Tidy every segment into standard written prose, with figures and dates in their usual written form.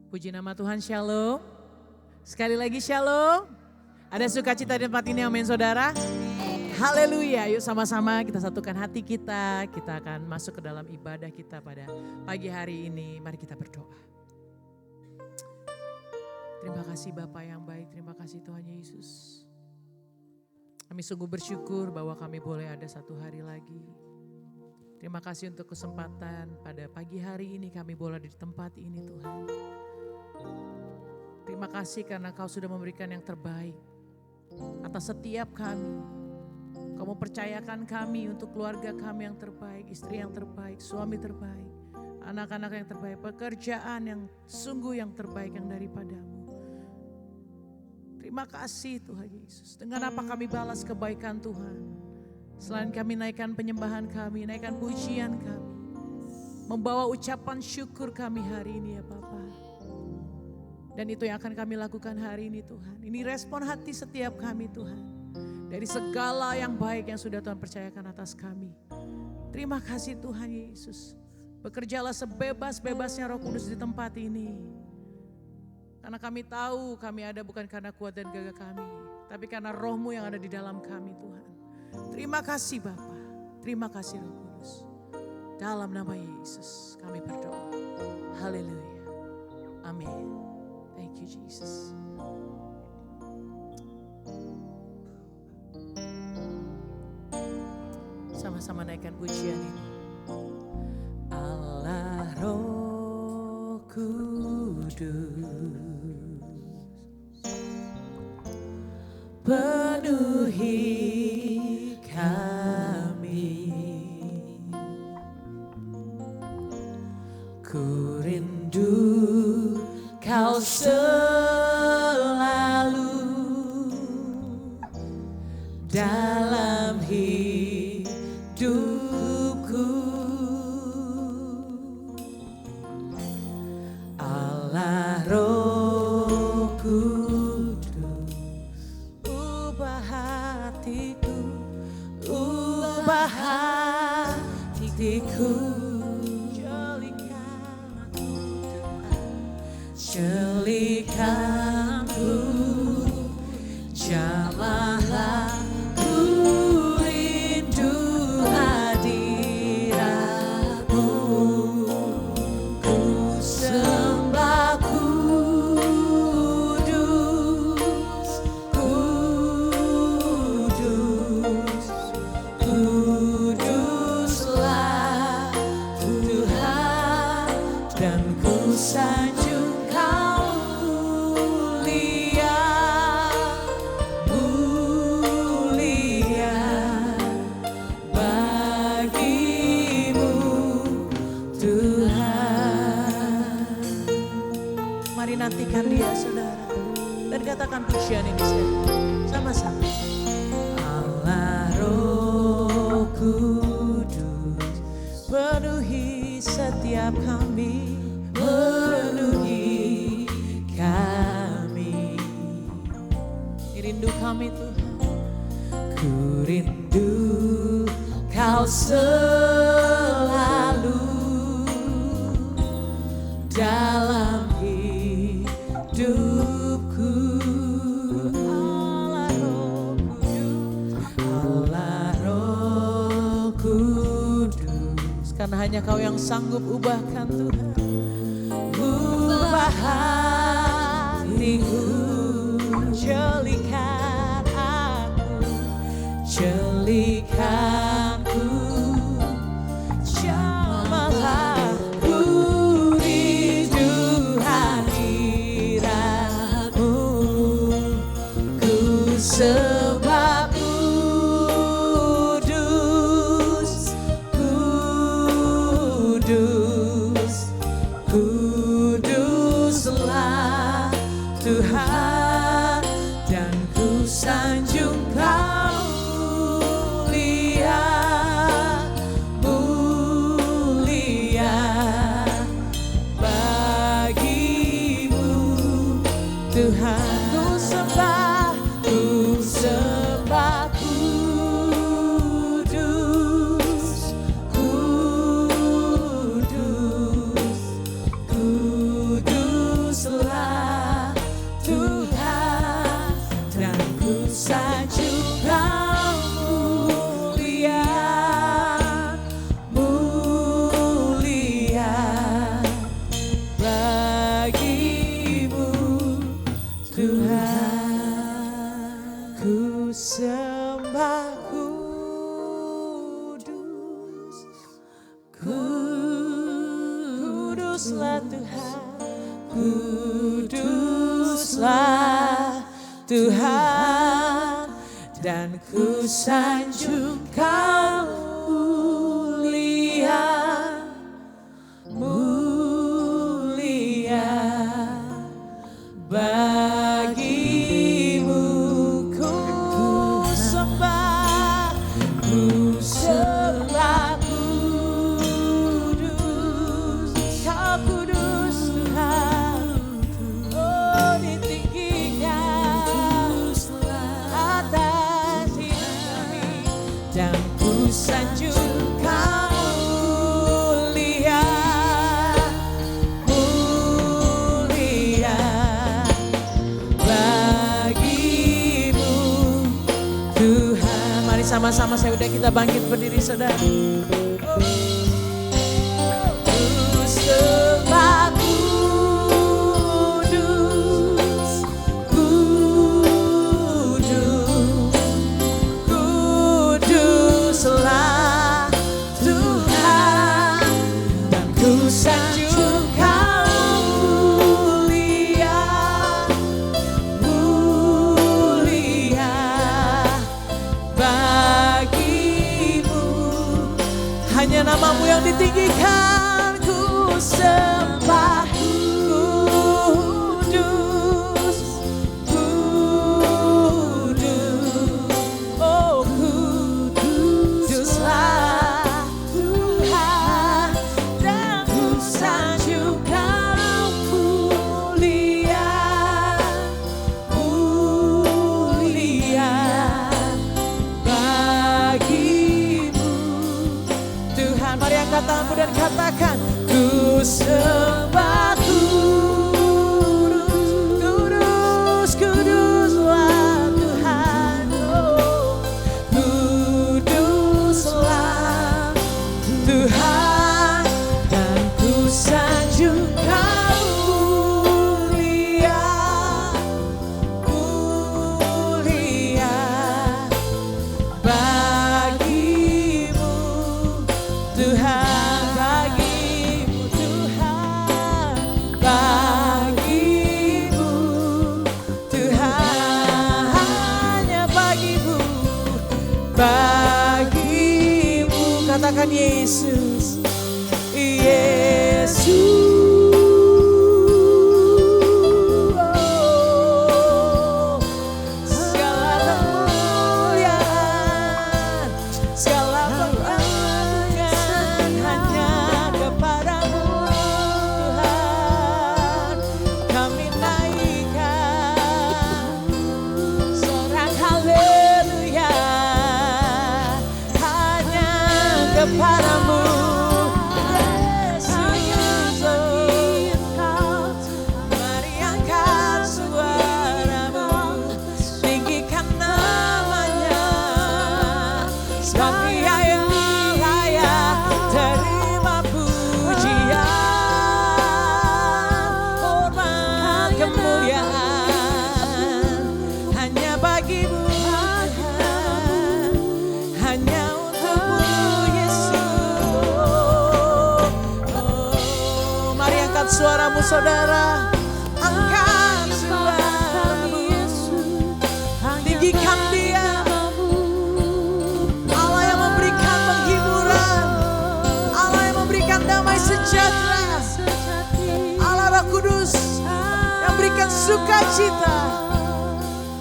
Puji nama Tuhan, shalom. Sekali lagi shalom. Ada sukacita di tempat ini, amin saudara. Haleluya, yuk sama-sama kita satukan hati kita. Kita akan masuk ke dalam ibadah kita pada pagi hari ini. Mari kita berdoa. Terima kasih Bapa yang baik, terima kasih Tuhan Yesus. Kami sungguh bersyukur bahwa kami boleh ada satu hari lagi. Terima kasih untuk kesempatan pada pagi hari ini kami boleh ada di tempat ini Tuhan. Terima kasih karena Kau sudah memberikan yang terbaik atas setiap kami. Kau mempercayakan kami untuk keluarga kami yang terbaik, istri yang terbaik, suami terbaik, anak-anak yang terbaik, pekerjaan yang sungguh yang terbaik yang daripada-Mu. Terima kasih Tuhan Yesus. Dengan apa kami balas kebaikan Tuhan? Selain kami naikkan penyembahan kami, naikkan pujian kami. Membawa ucapan syukur kami hari ini ya Bapa. Dan itu yang akan kami lakukan hari ini Tuhan. Ini respon hati setiap kami Tuhan. Dari segala yang baik yang sudah Tuhan percayakan atas kami. Terima kasih Tuhan Yesus. Bekerjalah sebebas-bebasnya Roh Kudus di tempat ini. Karena kami tahu kami ada bukan karena kuat dan gagah kami. Tapi karena Roh-Mu yang ada di dalam kami Tuhan. Terima kasih Bapa. Terima kasih Roh Kudus. Dalam nama Yesus kami berdoa. Haleluya. Amin. Thank you Jesus. Sama-sama naikkan pujian ini. Allah Roh Kudus, penuhi kami. Ku rindu Kau selalu dalam hidupku. Allah Roh Kudus, ubah hatiku, ubah hatiku. Jelikanku, jamahlah ku rindu hadirat-Mu. Ku sembah kudus, kudus, kuduslah Tuhan, dan ku sanjung nantikan Dia saudara dan katakan pujian ini sama-sama. Allah Roh Kudus, penuhi setiap kami, penuhi kami. Rindu kami Tuhan, ku rindu Kau selalu dalam hidupku. Allah Roh Kudus, Allah Roh Kudus, karena hanya Kau yang sanggup ubahkan Tuhan. Ubah hatiku, jelikan aku, jelikanku, jamahlah sebab kudus, kudus, kuduslah Tuhan, dan ku sanjung Kau mulia, mulia bagi-Mu Tuhan. Ku sembah kudus, kudus, kudus Kuduslah Tuhan, kuduslah Tuhan, dan ku sanjung Kau mulia, mulia. Bagimu ku sembah, kudus, Kau kudus Tuhan. Oh, ditinggikan atas hidup kami, dan ku sanjung Kau mulia, mulia. Bagimu Tuhan. Mari sama-sama saya udah kita bangkit berdiri saudara. Ku sembah kudus, kudus, kuduslah Tuhan, dan ku sanjung Kau mulia, mulia. Bagimu hanya namamu yang ditinggikan, ku sembah kudus, kudus, oh kuduslah Tuhan, dan ku sanjung Kau mulia, mulia. Bagimu Tuhan, mari angkat tanganmu dan katakan, ku sembah kudus, kudus, kuduslah Tuhan, oh, kuduslah Tuhan, dan ku sanjung Kau mulia, mulia. Bagimu Tuhan, bagimu Tuhan, bagimu Tuhan, hanya bagimu, bagimu. Katakan Yesus, Yesus. Oh, segala kemuliaan, segala pengagungan hanya kepadamu Tuhan. Kami naikkan sorak haleluya hanya kepadamu Yesus. Mari angkat suaramu, tinggikan namanya, sebab Dia yang layak terima pujian, hormat, kemuliaan hanya bagimu Tuhan, hanya untukmu Yesus. Oh, mari angkat suaramu saudara, angkat suaramu, tinggikan Dia, Allah yang memberikan penghiburan, Allah yang memberikan damai sejahtera, Allah Roh Kudus yang berikan sukacita,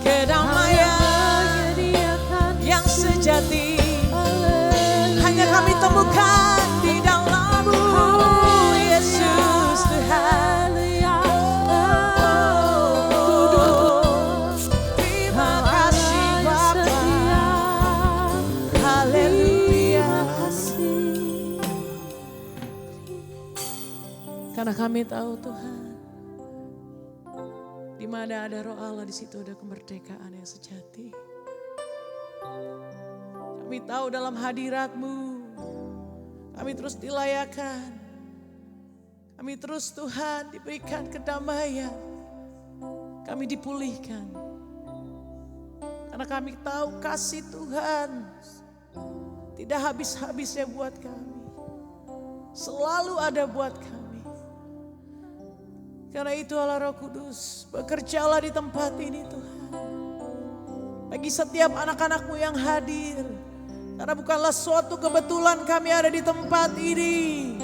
kedamaian yang sejati hanya kami temukan di dalam-Mu Yesus Tuhan. Oh, terima kasih Bapa, haleluya. Karena kami tahu Tuhan, di mana ada Roh Allah, di situ ada kemerdekaan yang sejati. Kami tahu dalam hadirat-Mu kami terus dilayakan, kami terus Tuhan diberikan kedamaian, kami dipulihkan. Karena kami tahu kasih Tuhan tidak habis-habisnya buat kami, selalu ada buat kami. Karena itu Allah Roh Kudus, bekerjalah di tempat ini Tuhan. Bagi setiap anak-anak-Mu yang hadir. Karena bukanlah suatu kebetulan kami ada di tempat ini.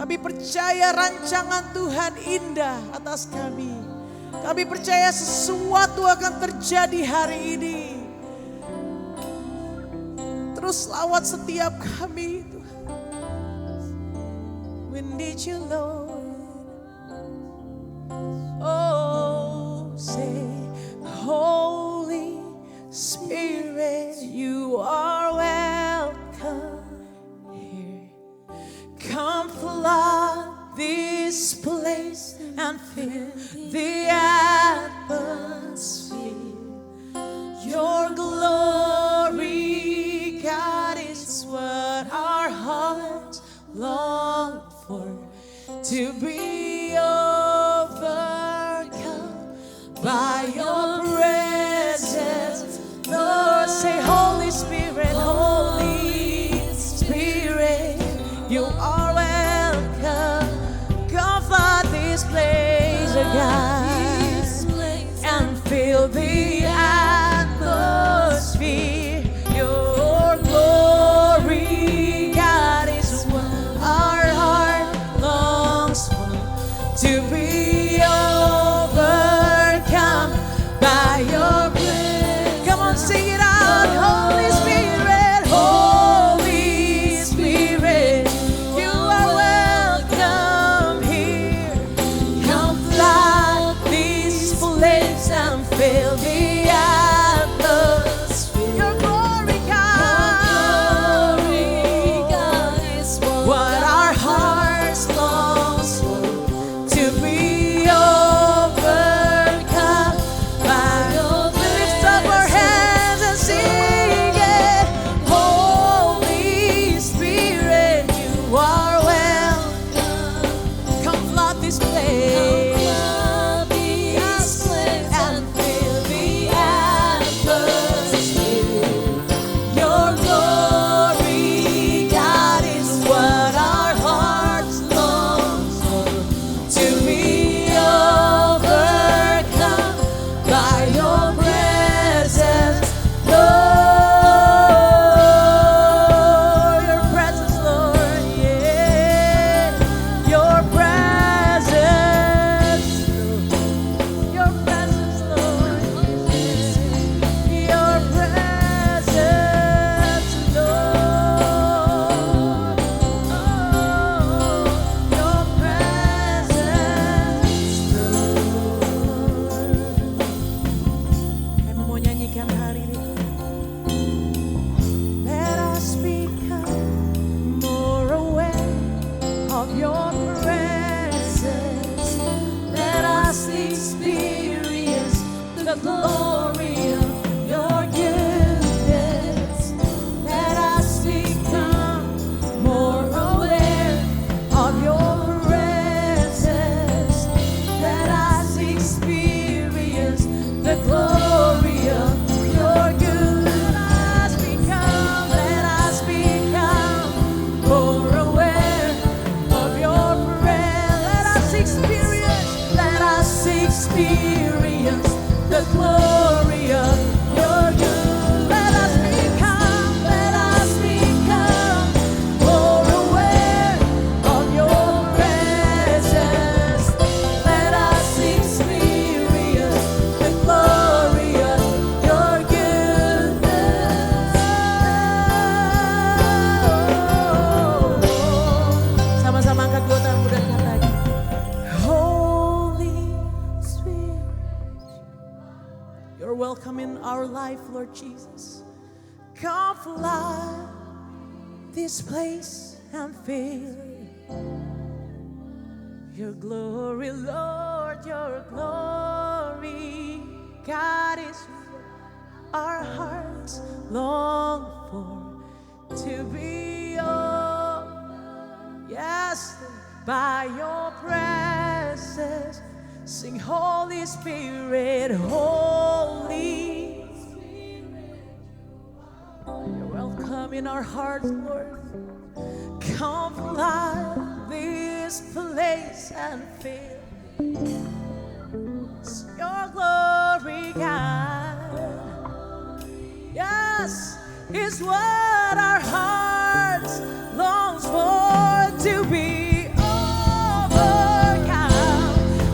Kami percaya rancangan Tuhan indah atas kami. Kami percaya sesuatu akan terjadi hari ini. Terus lawat setiap kami Tuhan. We need you Lord. Oh, say, Holy Spirit, you are welcome here. Come flood this place and fill the atmosphere. Your glory, God, is what our hearts long for. To be overcome by your presence, Lord. Say, Holy Spirit, Holy Spirit, you are welcome. Come flood this place, God, and fill the atmosphere. Your glory, God, is what our heart longs for. To be overcome by your grace. Come on, sing it out. Holy Spirit, Holy Spirit, you are welcome here. Come flood this place and fill the atmosphere. Your glory, God, is what our hearts long for. To be overcome by your grace. Lift up our hands and sing it. Holy Spirit, you are welcome. Come flood this place. And fill the atmosphere. Your glory, God, is what our hearts long for. To be overcome by your presence, Lord. Your presence, Lord, yeah. Your presence, your presence, Lord. Your presence, Lord. Oh, your presence, Lord. Kami mau nyanyikan hari ini. Let us become more aware of your presence. Let us experience the glory of your goodness. Let us become more aware of your presence. Let us experience the glory of your goodness. Let us become more aware of your presence. Let us experience the glory of your good. Let us become more aware of your presence. Let us experience the glory of your goodness. Sama-sama angkat dua tanganmu dan katakan, Holy Spirit, you're welcome in our life, Lord Jesus. Come flood this place and fill your glory, Lord, your glory. God, is what our hearts long for. To be yes, by your presence. Sing, Holy Spirit, Holy Spirit. You're welcome in our hearts, Lord. Come flood this place and fill Your glory, God. Yes, is what our hearts longs for, to be overcome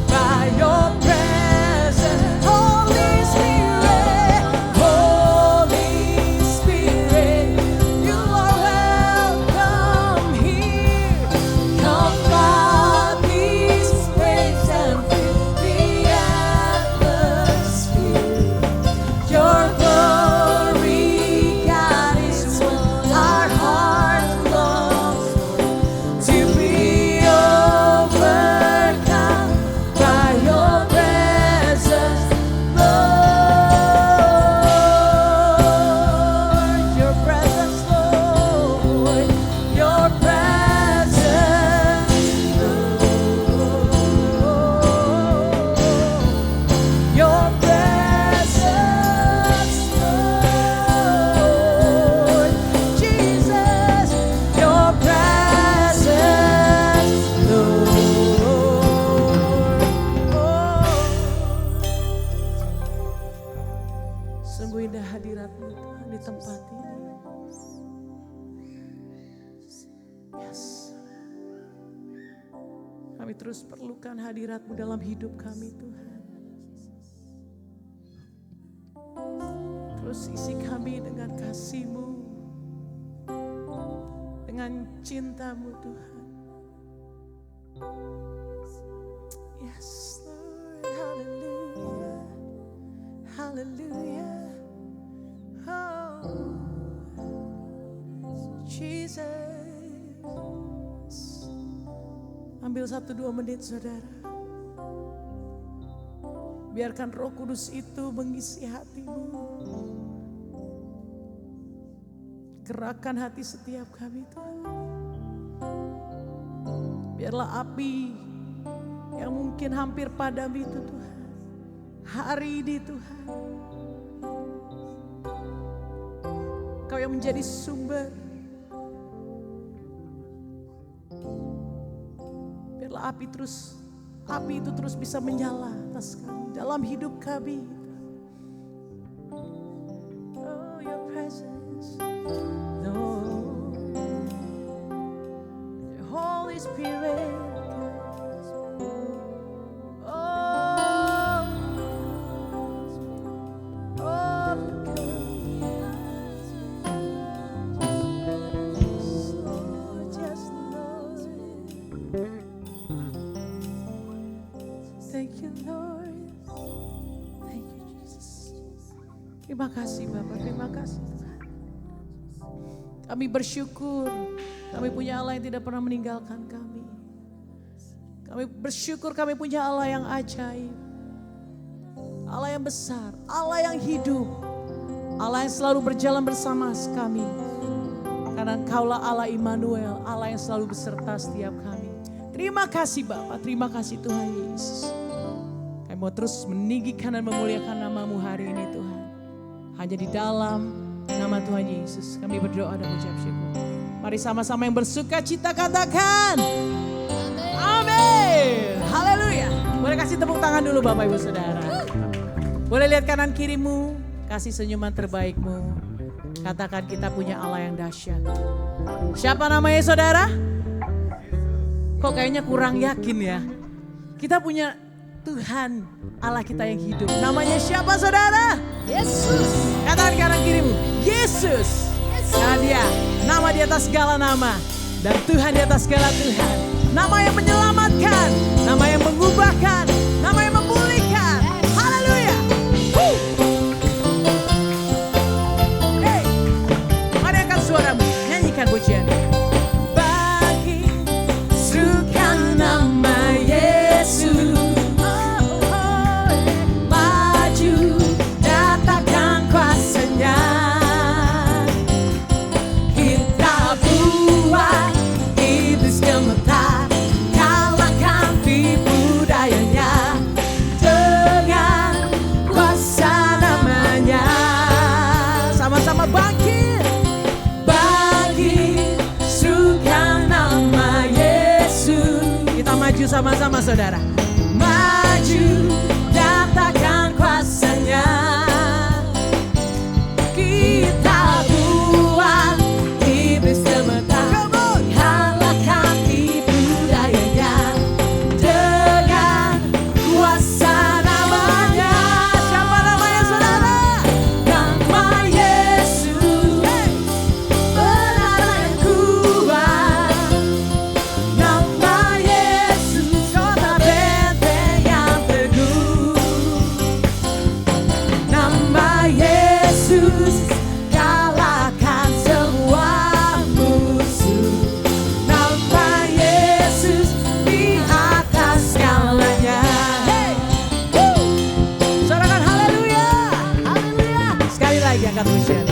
by your presence. Holy Spirit, Holy Spirit, you are welcome here. Come flood these places and fill the atmosphere. Your glory, God, is what our heart longs for, to be overcome by your presence, Lord. Your presence, Lord. Your presence, Lord. Your presence, Lord. Jesus, your presence, Lord. Sungguh indah hadirat-Mu Tuhan di tempat ini. Yes. Kami terus perlukan hadirat-Mu dalam hidup kami Tuhan. Terus isi kami dengan kasih-Mu, dengan cinta-Mu Tuhan. Yes, Lord, hallelujah, hallelujah. Oh, Jesus. Ambil 1-2 menit saudara. Biarkan Roh Kudus itu mengisi hatimu. Gerakkan hati setiap kami Tuhan. Biarlah api yang mungkin hampir padam itu Tuhan, hari ini Tuhan, Kau yang menjadi sumber. Biarlah api itu terus bisa menyala atas kami, dalam hidup kami. Oh, your presence, Lord. Your Holy Spirit. Oh, yes, Lord. Thank you, Lord. Thank you, Jesus. Terima kasih Bapak, terima kasih Tuhan. Kami bersyukur, kami punya Allah yang tidak pernah meninggalkan kami. Kami bersyukur kami punya Allah yang ajaib. Allah yang besar, Allah yang hidup. Allah yang selalu berjalan bersama kami. Karena Engkaulah Allah Immanuel, Allah yang selalu beserta setiap kami. Terima kasih Bapak, terima kasih Tuhan Yesus. Kami mau terus meninggikan dan memuliakan nama-Mu hari ini Tuhan. Hanya di dalam nama Tuhan Yesus kami berdoa dan mengucap syukur. Mari sama-sama yang bersuka cita katakan amin. Haleluya. Boleh kasih tepuk tangan dulu Bapak Ibu Saudara. Boleh lihat kanan kirimu, kasih senyuman terbaikmu. Katakan kita punya Allah yang dahsyat. Siapa namanya saudara? Kok kayaknya kurang yakin ya? Kita punya Tuhan Allah kita yang hidup. Namanya siapa saudara? Yesus. Katakan kanan kirimu, Yesus. Karena Dia, nama di atas segala nama. Dan Tuhan di atas segala Tuhan. Nama yang menyelamatkan, nama yang mengubahkan, nama yang memulihkan. Haleluya. Hey, mari angkat suaramu, nyanyikan pujian. Bagi serukan nama Yesus. Sama-sama saudara. maju, nyatakan kuasanya. Kita buat iblis gemetar, kalahkan tipu dayanya dengan kuasa namanya. Siapa namanya saudara? Nama Yesus, benar yang kuat. Nama Yesus, kota benteng yang teguh. Nama Yesus, kalahkan semua musuh. Nama Yesus di atas segalanya. Sorakan haleluya, haleluya. Sekali lagi angkat pujian.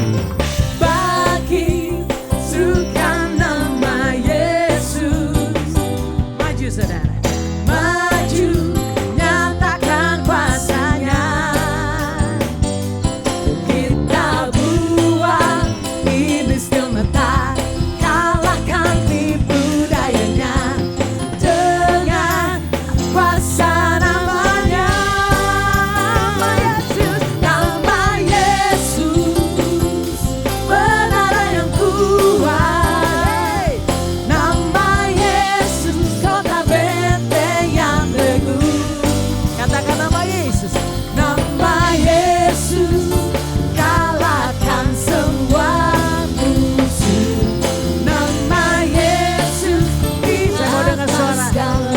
Bagi suka nama Yesus. Maju saudara, maju, nyatakan kuasanya. Kita buat iblis gemetar, kalahkan tipu dayanya dengan kuasa namanya. Nama Yesus, benar yang kuat. Nama Yesus, kota benteng yang teguh. Katakan nama Yesus. Nama Yesus, kalahkan semua musuh. Nama Yesus di atas segala.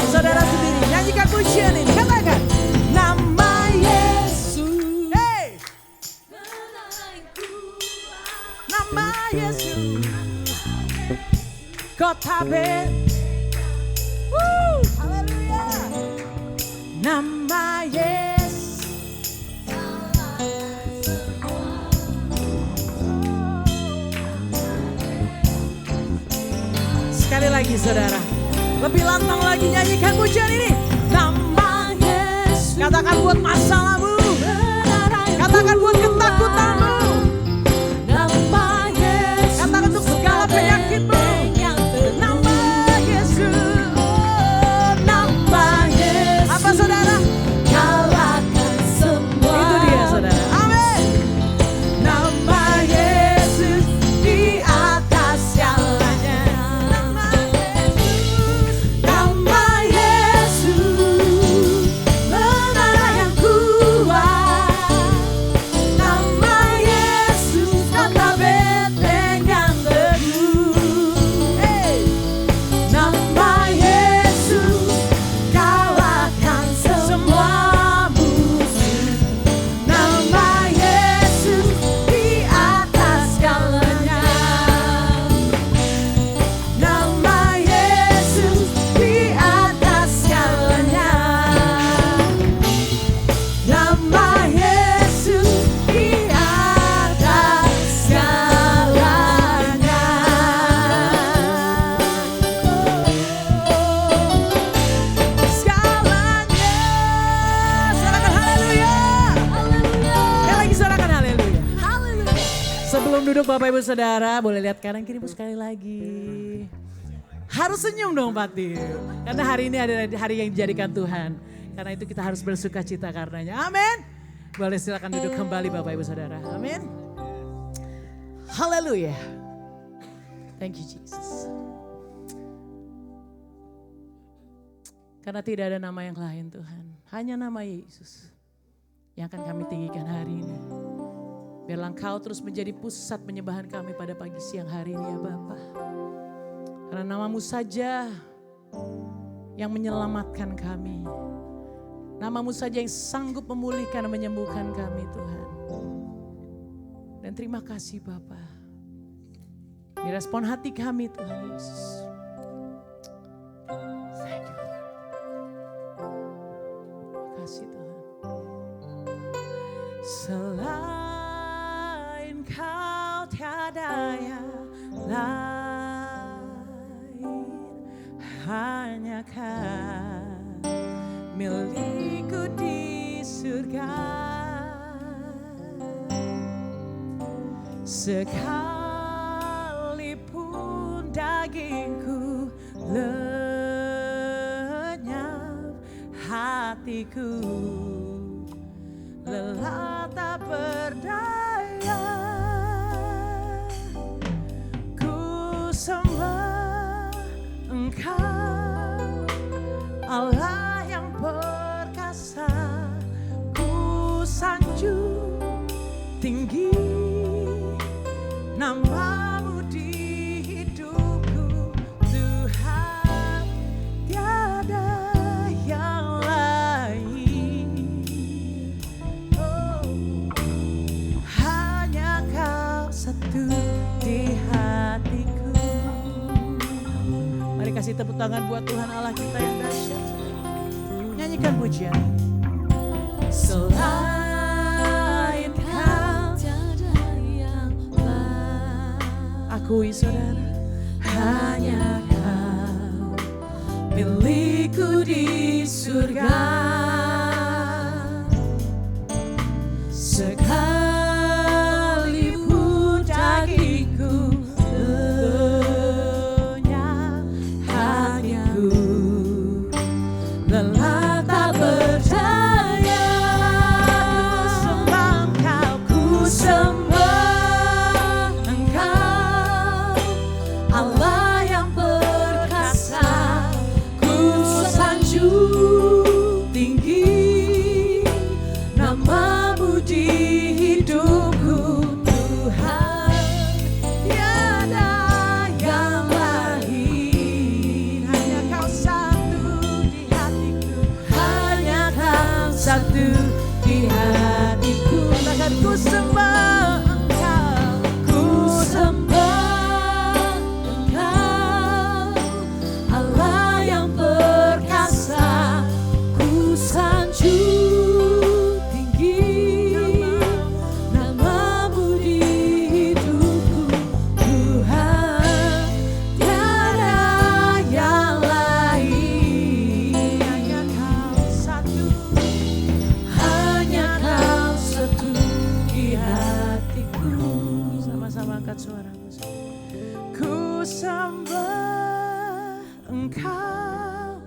Saudara sendiri nyanyikan pujian ini. Katakan nama Yesus. Hey. Nama Yesus, kota benteng. Haleluya. Nama Yesus. Sekali lagi saudara, lebih lantang lagi nyanyikan pujian ini. Nama Yesus, katakan buat masalahmu, katakan buat ketakutanmu. Nama Yesus, katakan untuk segala penyakitmu. Nama Yesus, oh, nama Yesus. Apa saudara? Kalahkan semua. Itu dia saudara. Amin. Nama Yesus di atas segalanya. Nama Yesus, nama Yesus, benar yang kuat. Nama Yesus, kota benteng yang teguh. Hey. Nama Yesus, kalahkan semua musuh. Nama Yesus di atas segalanya. Nama Yesus di atas segalanya. Nama Yesus di atas segalanya. Segalanya. Sorakan haleluya. Sekali lagi sorakan haleluya. Sebelum duduk Bapak Ibu Saudara, boleh lihat kanan kiri sekali lagi. Harus senyum dong Pati. Karena hari ini adalah hari yang dijadikan Tuhan. Karena itu kita harus bersuka cita karenanya. Amin. Boleh silakan duduk kembali Bapak Ibu Saudara. Amin. Haleluya. Thank you Jesus. Karena tidak ada nama yang lain Tuhan. Hanya nama Yesus yang akan kami tinggikan hari ini. Biarlah Engkau terus menjadi pusat penyembahan kami pada pagi siang hari ini ya Bapa. Karena nama-Mu saja yang menyelamatkan kami. Nama-Mu saja yang sanggup memulihkan dan menyembuhkan kami Tuhan. Dan terima kasih Bapa. Direspon hati kami Tuhan Yesus. Thank you. Terima kasih Tuhan. Selain Kau tiada yang lain, hanya Kau milikku di surga. Sekalipun dagingku lenyap, hatiku, lelah tak berdaya. Ku sembah Engkau, Allah yang perkasa. Ku sanjung tinggi nama-Mu di hidupku, Tuhan, tiada yang lain. Oh, hanya Kau satu di hatiku. Mari kasih tepuk tangan buat Tuhan Allah kita yang dahsyat. Nyanyikan pujian. Selain Kau tiada yang lain. Akui saudara, hanya Kau milikku di surga. Sekalipun dagingku lenyap, hatiku lelah tak berdaya. Ku sembah Engkau, Allah yang perkasa. Ku sanjung tinggi nama-Mu di hidupku, Tuhan, tiada yang lain. Hanya Kau satu di hatiku, hanya Kau satu di hatiku. Bahkan ku sembah Engkau, ku sembah Engkau, Allah yang perkasa. Ku sanjung tinggi nama-Mu di hidupku, Tuhan, tiada yang lain. Hanya Kau satu, hanya Kau satu di hatiku. Sama-sama angkat suaramu. Ku sembah Engkau,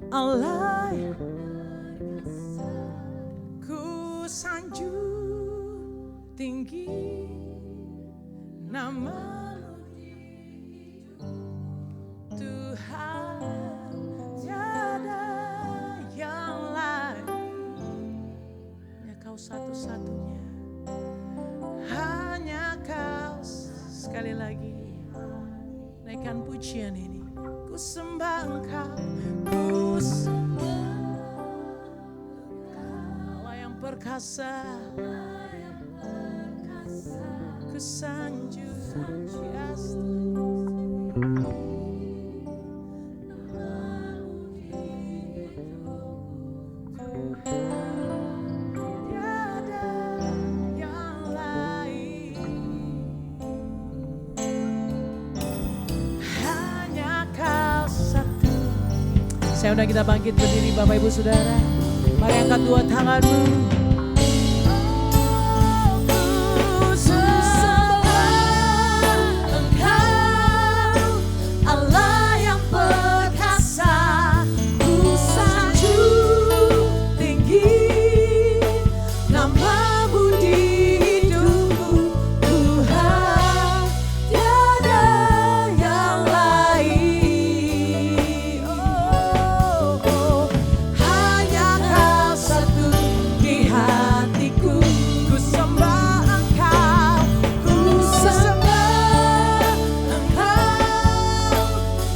Allah yang perkasa. Ku sanjung tinggi nama-Mu di hidupku, Tuhan, tiada yang lain. Hanya Kau satu-satunya, hanya Kau. Sekali lagi naikkan pujian ini. Ku sembah Engkau, ku sembah Allah yang perkasa. Ku sanjung, yes. Tiada yang lain. Hanya Kau satu. Saya undang kita bangkit berdiri Bapak Ibu Saudara. Mari angkat dua tanganmu. Ku sembah Engkau, Allah yang perkasa. Ku sanjung tinggi nama-Mu di hidupku, Tuhan, tiada yang lain. Oh, hanya Kau satu di hatiku. Ku sembah Engkau, ku sembah Engkau,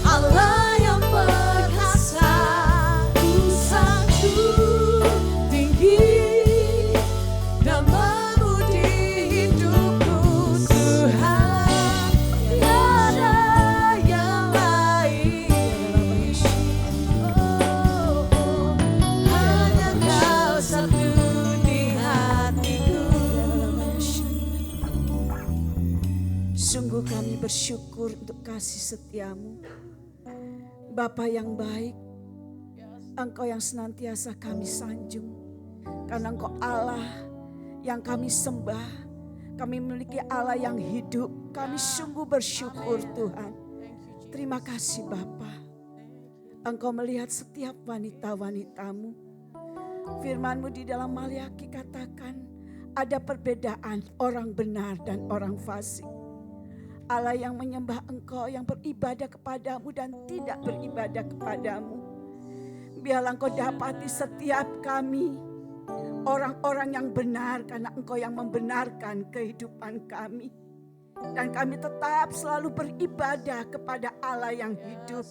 Allah yang perkasa. Ku sanjung tinggi nama-Mu di hidupku, Tuhan, tiada yang lain. Oh, hanya Kau satu di hatiku. Sungguh kami bersyukur untuk kasih setia-Mu, Bapa yang baik. Engkau yang senantiasa kami sanjung, karena Engkau Allah yang kami sembah. Kami memiliki Allah yang hidup. Kami sungguh bersyukur Tuhan. Terima kasih Bapa. Engkau melihat setiap wanita-wanita-Mu Firman-Mu di dalam Maliaki katakan, ada perbedaan orang benar dan orang fasik. Allah yang menyembah Engkau, yang beribadah kepadamu dan tidak beribadah kepadamu. Biarlah Engkau dapati setiap kami orang-orang yang benar, karena Engkau yang membenarkan kehidupan kami. Dan kami tetap selalu beribadah kepada Allah yang hidup.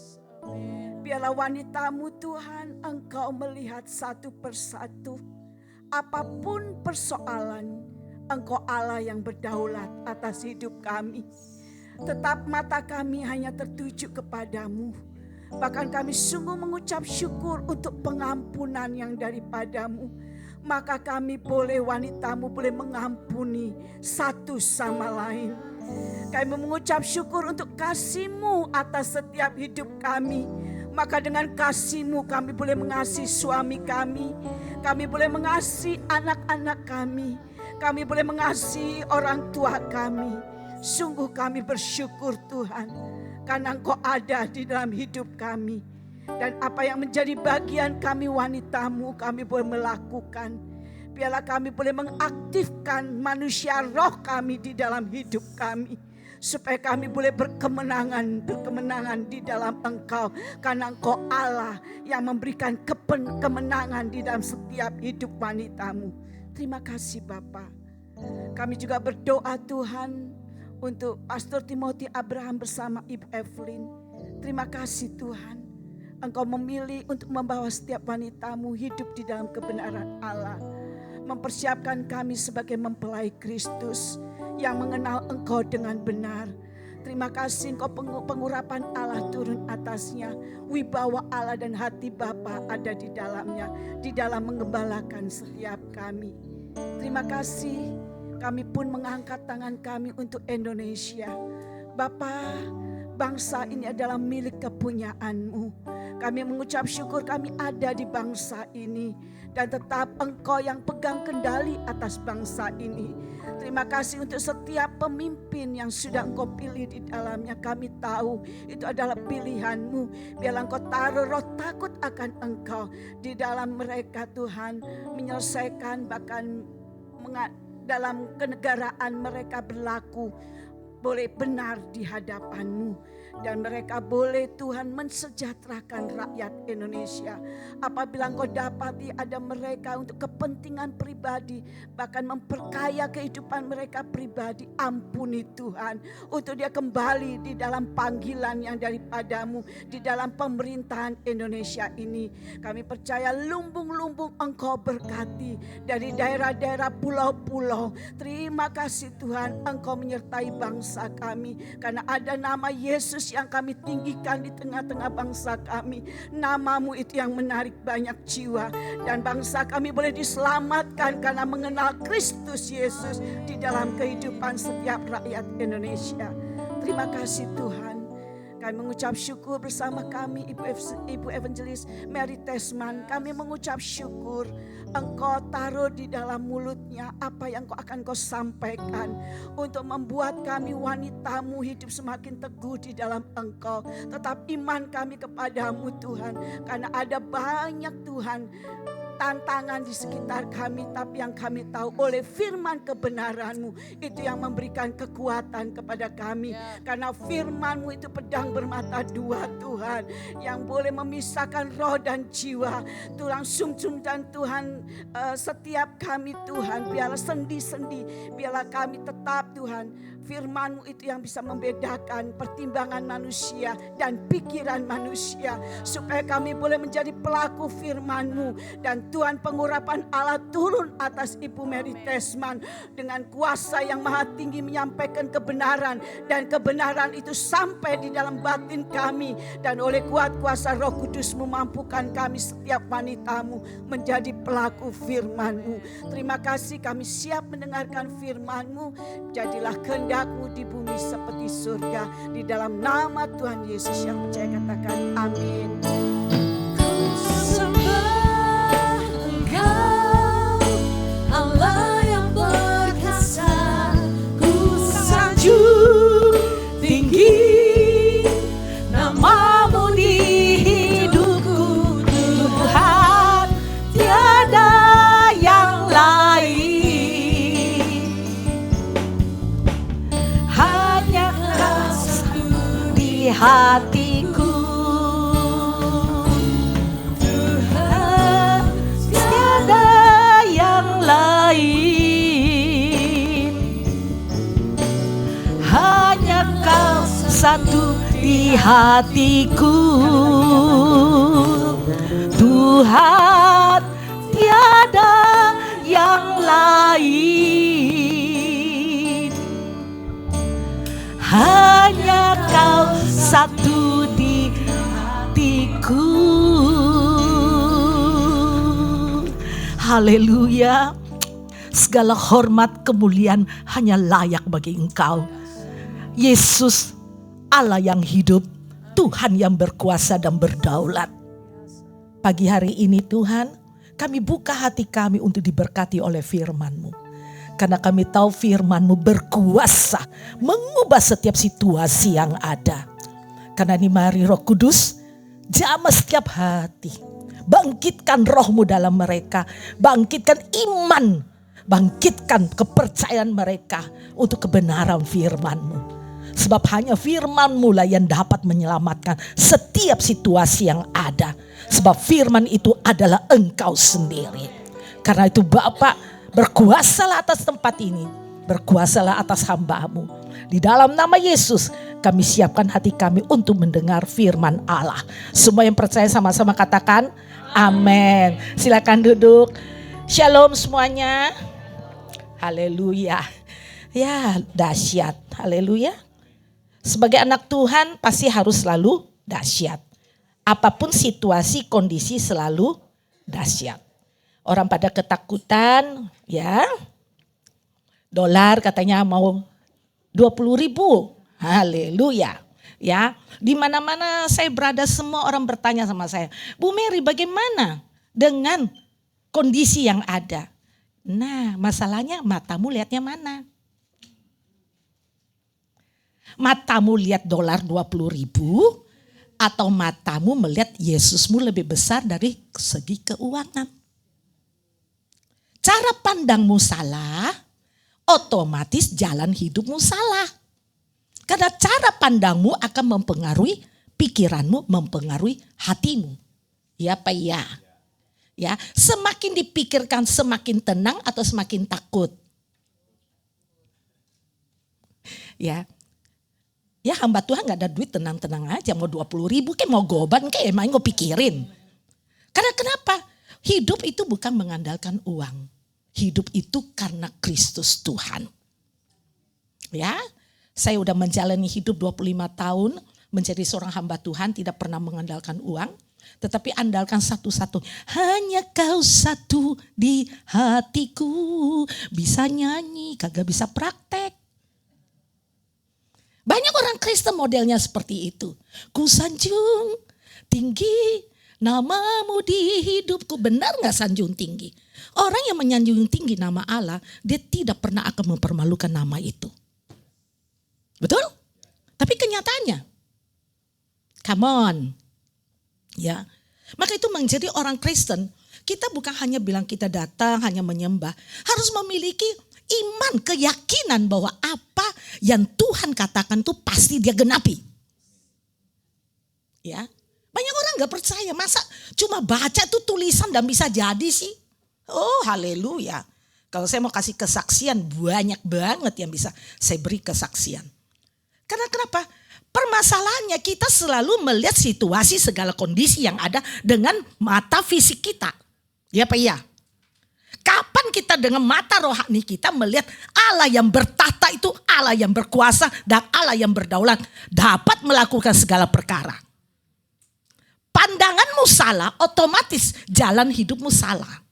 Biarlah wanitamu Tuhan, Engkau melihat satu persatu. Apapun persoalan, Engkau Allah yang berdaulat atas hidup kami. Tetap mata kami hanya tertuju kepadamu. Bahkan kami sungguh mengucap syukur untuk pengampunan yang daripadamu. Maka kami boleh, wanitamu boleh mengampuni satu sama lain. Kami mengucap syukur untuk kasih-Mu atas setiap hidup kami. Maka dengan kasih-Mu kami boleh mengasihi suami kami. Kami boleh mengasihi anak-anak kami. Kami boleh mengasihi orang tua kami. Sungguh kami bersyukur Tuhan, karena Engkau ada di dalam hidup kami. Dan apa yang menjadi bagian kami wanitamu, kami boleh melakukan. Biarlah kami boleh mengaktifkan manusia roh kami di dalam hidup kami. Supaya kami boleh berkemenangan di dalam Engkau. Karena Engkau Allah yang memberikan kemenangan di dalam setiap hidup wanitamu. Terima kasih Bapa. Kami juga berdoa Tuhan untuk Pastor Timothy Abraham bersama Ibu Evelyn. Terima kasih Tuhan. Engkau memilih untuk membawa setiap wanitamu hidup di dalam kebenaran Allah. Mempersiapkan kami sebagai mempelai Kristus yang mengenal Engkau dengan benar. Terima kasih Engkau pengurapan Allah turun atasnya. Wibawa Allah dan hati Bapa ada di dalamnya. Di dalam mengembalakan setiap kami. Terima kasih. Kami pun mengangkat tangan kami untuk Indonesia. Bapa, bangsa ini adalah milik kepunyaan-Mu. Kami mengucap syukur kami ada di bangsa ini. Dan tetap Engkau yang pegang kendali atas bangsa ini. Terima kasih untuk setiap pemimpin yang sudah Engkau pilih di dalamnya. Kami tahu itu adalah pilihan-Mu. Biarlah Engkau taruh roh takut akan Engkau di dalam mereka Tuhan. Menyelesaikan bahkan dalam kenegaraan mereka berlaku boleh benar di hadapan-Mu. Dan mereka boleh Tuhan mensejahterakan rakyat Indonesia. Apabila Engkau dapati ada mereka untuk kepentingan pribadi, bahkan memperkaya kehidupan mereka pribadi, ampuni Tuhan. Untuk dia kembali di dalam panggilan yang daripadamu, di dalam pemerintahan Indonesia ini. Kami percaya lumbung-lumbung Engkau berkati dari daerah-daerah pulau-pulau. Terima kasih Tuhan, Engkau menyertai bangsa kami. Karena ada nama Yesus yang kami tinggikan di tengah-tengah bangsa kami. Nama-Mu itu yang menarik banyak jiwa. Dan bangsa kami boleh diselamatkan karena mengenal Kristus Yesus di dalam kehidupan setiap rakyat Indonesia. Terima kasih Tuhan. Kami mengucap syukur bersama kami Ibu Evangelis Mary Tesman. Kami mengucap syukur Engkau taruh di dalam mulutnya apa yang akan Kau sampaikan. Untuk membuat kami wanitamu hidup semakin teguh di dalam Engkau. Tetap iman kami kepadamu Tuhan. Karena ada banyak Tuhan tantangan di sekitar kami, tapi yang kami tahu oleh firman kebenaran-Mu itu yang memberikan kekuatan kepada kami. Karena firman-Mu itu pedang bermata dua Tuhan, yang boleh memisahkan roh dan jiwa, tulang sumsum dan Tuhan setiap kami Tuhan. Biarlah sendi-sendi, biarlah kami tetap Tuhan, firman-Mu itu yang bisa membedakan pertimbangan manusia dan pikiran manusia. Supaya kami boleh menjadi pelaku firman-Mu. Dan Tuhan, pengurapan Allah turun atas Ibu Mary Tesman dengan kuasa yang maha tinggi menyampaikan kebenaran. Dan kebenaran itu sampai di dalam batin kami. Dan oleh kuat kuasa Roh Kudus memampukan kami setiap wanitamu menjadi pelaku firman-Mu. Terima kasih, kami siap mendengarkan firman-Mu. Jadilah kehendak-Mu di bumi seperti surga. Di dalam nama Tuhan Yesus yang percaya katakan amin. Allah yang berkuasa, ku sanjung tinggi nama-Mu di hidupku Tuhan. Tiada hatiku. Tuhan, tiada yang lain, hanya Kau satu di hatiku. Tuhan, tiada yang lain, hanya Kau satu di hatiku. Haleluya. Segala hormat kemuliaan hanya layak bagi Engkau, Yesus, Allah yang hidup, Tuhan yang berkuasa dan berdaulat. Pagi hari ini Tuhan, kami buka hati kami untuk diberkati oleh firman-Mu. Karena kami tahu firman-Mu berkuasa mengubah setiap situasi yang ada. Karena ini mari Roh Kudus, jamah setiap hati. Bangkitkan roh-Mu dalam mereka. Bangkitkan iman. Bangkitkan kepercayaan mereka untuk kebenaran firman-Mu. Sebab hanya firman-Mu lah yang dapat menyelamatkan setiap situasi yang ada. Sebab firman itu adalah Engkau sendiri. Karena itu Bapa, berkuasalah atas tempat ini. Berkuasalah atas hamba-Mu. Di dalam nama Yesus kami siapkan hati kami untuk mendengar firman Allah. Semua yang percaya sama-sama katakan amin. Silakan duduk. Shalom semuanya. Haleluya. Ya dahsyat. Haleluya. Sebagai anak Tuhan pasti harus selalu dahsyat. Apapun situasi, kondisi selalu dahsyat. Orang pada ketakutan, ya. Dolar katanya mau 20.000. Haleluya. Ya, di mana-mana saya berada semua orang bertanya sama saya, Bu Mary bagaimana dengan kondisi yang ada? Nah, masalahnya matamu lihatnya mana? Matamu lihat dolar 20.000 atau matamu melihat Yesusmu lebih besar dari segi keuangan? Cara pandangmu salah, otomatis jalan hidupmu salah. Karena cara pandangmu akan mempengaruhi pikiranmu, mempengaruhi hatimu. Ya apa ya? Ya, semakin dipikirkan semakin tenang atau semakin takut? Ya. Ya hamba Tuhan gak ada duit tenang-tenang aja. Mau 20.000 kayak mau goban kayak emang gue pikirin. Karena kenapa? Hidup itu bukan mengandalkan uang. Hidup itu karena Kristus Tuhan. Ya, saya udah menjalani hidup 25 tahun. Menjadi seorang hamba Tuhan tidak pernah mengandalkan uang. Tetapi andalkan satu-satu. Hanya Kau satu di hatiku. Bisa nyanyi, kagak bisa praktek. Banyak orang Kristen modelnya seperti itu. Ku sanjung tinggi namamu di hidupku. Benar gak sanjung tinggi? Orang yang menyanjung tinggi nama Allah, dia tidak pernah akan mempermalukan nama itu. Betul? Tapi kenyataannya, come on. Ya, maka itu menjadi orang Kristen. Kita bukan hanya bilang kita datang, hanya menyembah. Harus memiliki iman, keyakinan bahwa apa yang Tuhan katakan itu pasti dia genapi. Ya, banyak orang gak percaya, masa cuma baca tuh tulisan dan bisa jadi sih. Oh haleluya. Kalau saya mau kasih kesaksian banyak banget yang bisa saya beri kesaksian. Karena kenapa? Permasalahannya kita selalu melihat situasi segala kondisi yang ada dengan mata fisik kita. Ya Pak ya? Kapan kita dengan mata rohani kita melihat Allah yang bertahta itu, Allah yang berkuasa dan Allah yang berdaulat dapat melakukan segala perkara. Pandanganmu salah, otomatis jalan hidupmu salah.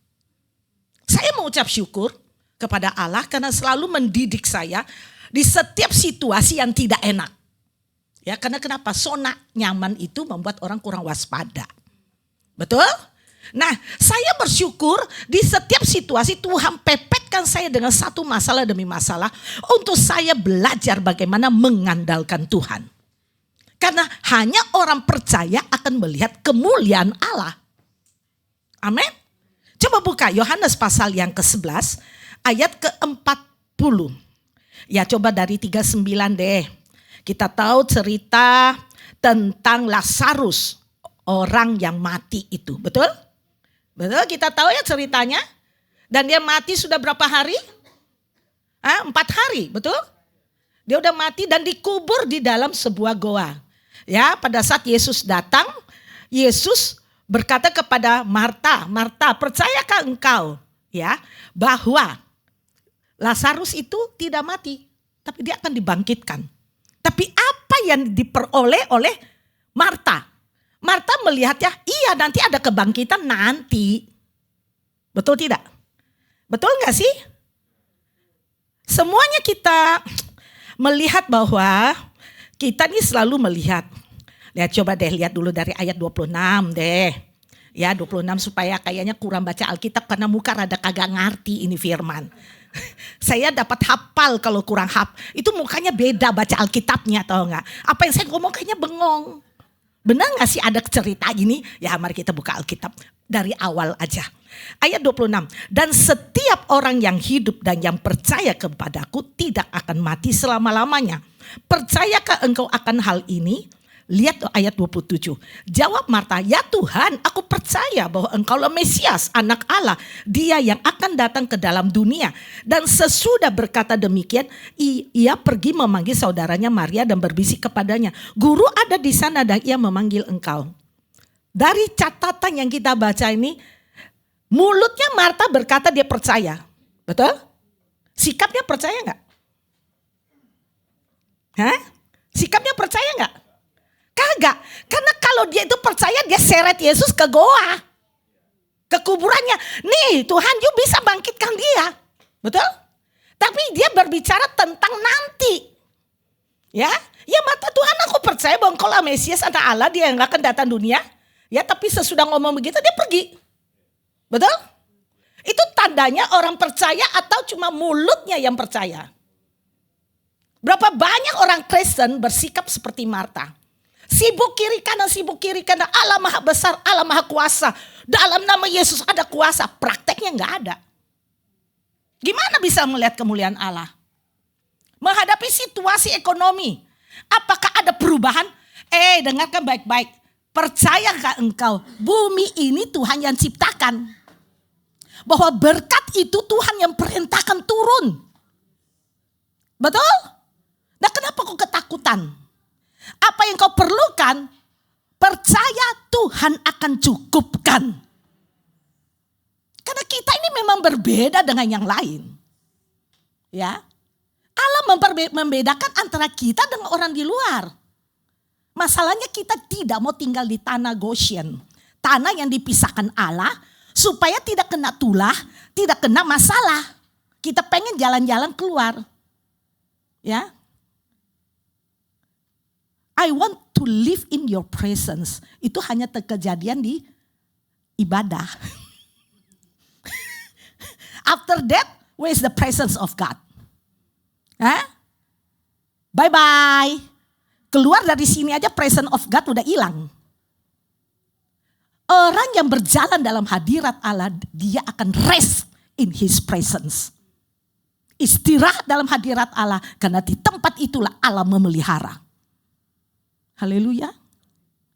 Saya mengucap syukur kepada Allah karena selalu mendidik saya di setiap situasi yang tidak enak. Ya, karena kenapa? Zona nyaman itu membuat orang kurang waspada. Betul? Nah, saya bersyukur di setiap situasi Tuhan pepetkan saya dengan satu masalah demi masalah untuk saya belajar bagaimana mengandalkan Tuhan. Karena hanya orang percaya akan melihat kemuliaan Allah. Amin. Coba buka Yohanes pasal yang ke-11 ayat ke-40. Ya coba dari 39 deh. Kita tahu cerita tentang Lazarus, orang yang mati itu. Betul? Betul, kita tahu ya ceritanya. Dan dia mati sudah berapa hari? 4 hari, betul? Dia udah mati dan dikubur di dalam sebuah goa. Ya, pada saat Yesus datang, Yesus berkata kepada Marta, "Marta, percayakah engkau ya bahwa Lazarus itu tidak mati, tapi dia akan dibangkitkan?" Tapi apa yang diperoleh oleh Marta? Marta melihat ya, iya nanti ada kebangkitan nanti. Betul tidak? Betul gak sih? Semuanya kita melihat bahwa kita ini selalu melihat. Lihat, coba deh lihat dulu dari ayat 26 deh. Ya 26 supaya kayaknya kurang baca Alkitab karena muka rada kagak ngerti ini firman. Saya dapat hafal kalau kurang itu mukanya beda baca Alkitabnya, tahu nggak? Apa yang saya ngomong kayaknya bengong. Benar nggak sih ada cerita gini? Ya mari kita buka Alkitab dari awal aja. Ayat 26. Dan setiap orang yang hidup dan yang percaya kepadaku tidak akan mati selama-lamanya. Percayakah engkau akan hal ini? Lihat ayat 27. Jawab Marta, "Ya Tuhan, aku percaya bahwa engkaulah Mesias, anak Allah, dia yang akan datang ke dalam dunia." Dan sesudah berkata demikian, ia pergi memanggil saudaranya Maria dan berbisik kepadanya, "Guru ada di sana dan ia memanggil engkau." Dari catatan yang kita baca ini, mulutnya Marta berkata dia percaya. Betul? Sikapnya percaya enggak? Sikapnya percaya enggak? Kagak. Karena kalau dia itu percaya, dia seret Yesus ke goa. Ke kuburannya. Nih Tuhan, you bisa bangkitkan dia. Betul? Tapi dia berbicara tentang nanti. Ya Marta, Tuhan aku percaya bahwa engkau lah Mesias, anak Allah, dia yang akan datang dunia. Ya tapi sesudah ngomong begitu dia pergi. Betul? Itu tandanya orang percaya atau cuma mulutnya yang percaya. Berapa banyak orang Kristen bersikap seperti Marta. Sibuk kiri kanan, Allah maha besar, Allah maha kuasa. Dalam nama Yesus ada kuasa, prakteknya gak ada. Gimana bisa melihat kemuliaan Allah? Menghadapi situasi ekonomi, apakah ada perubahan? Dengarkan baik-baik. Percayakah engkau bumi ini Tuhan yang ciptakan? Bahwa berkat itu Tuhan yang perintahkan turun. Betul? Nah kenapa kau ketakutan? Apa yang kau perlukan, percaya Tuhan akan cukupkan. Karena kita ini memang berbeda dengan yang lain. Ya, Allah membedakan antara kita dengan orang di luar. Masalahnya kita tidak mau tinggal di tanah Goshen. Tanah yang dipisahkan Allah supaya tidak kena tulah, tidak kena masalah. Kita pengen jalan-jalan keluar. Ya. I want to live in your presence. Itu hanya terkejadian di ibadah. After that, where is the presence of God? Bye-bye. Keluar dari sini aja presence of God udah hilang. Orang yang berjalan dalam hadirat Allah, dia akan rest in his presence. Istirahat dalam hadirat Allah, karena di tempat itulah Allah memelihara. Haleluya.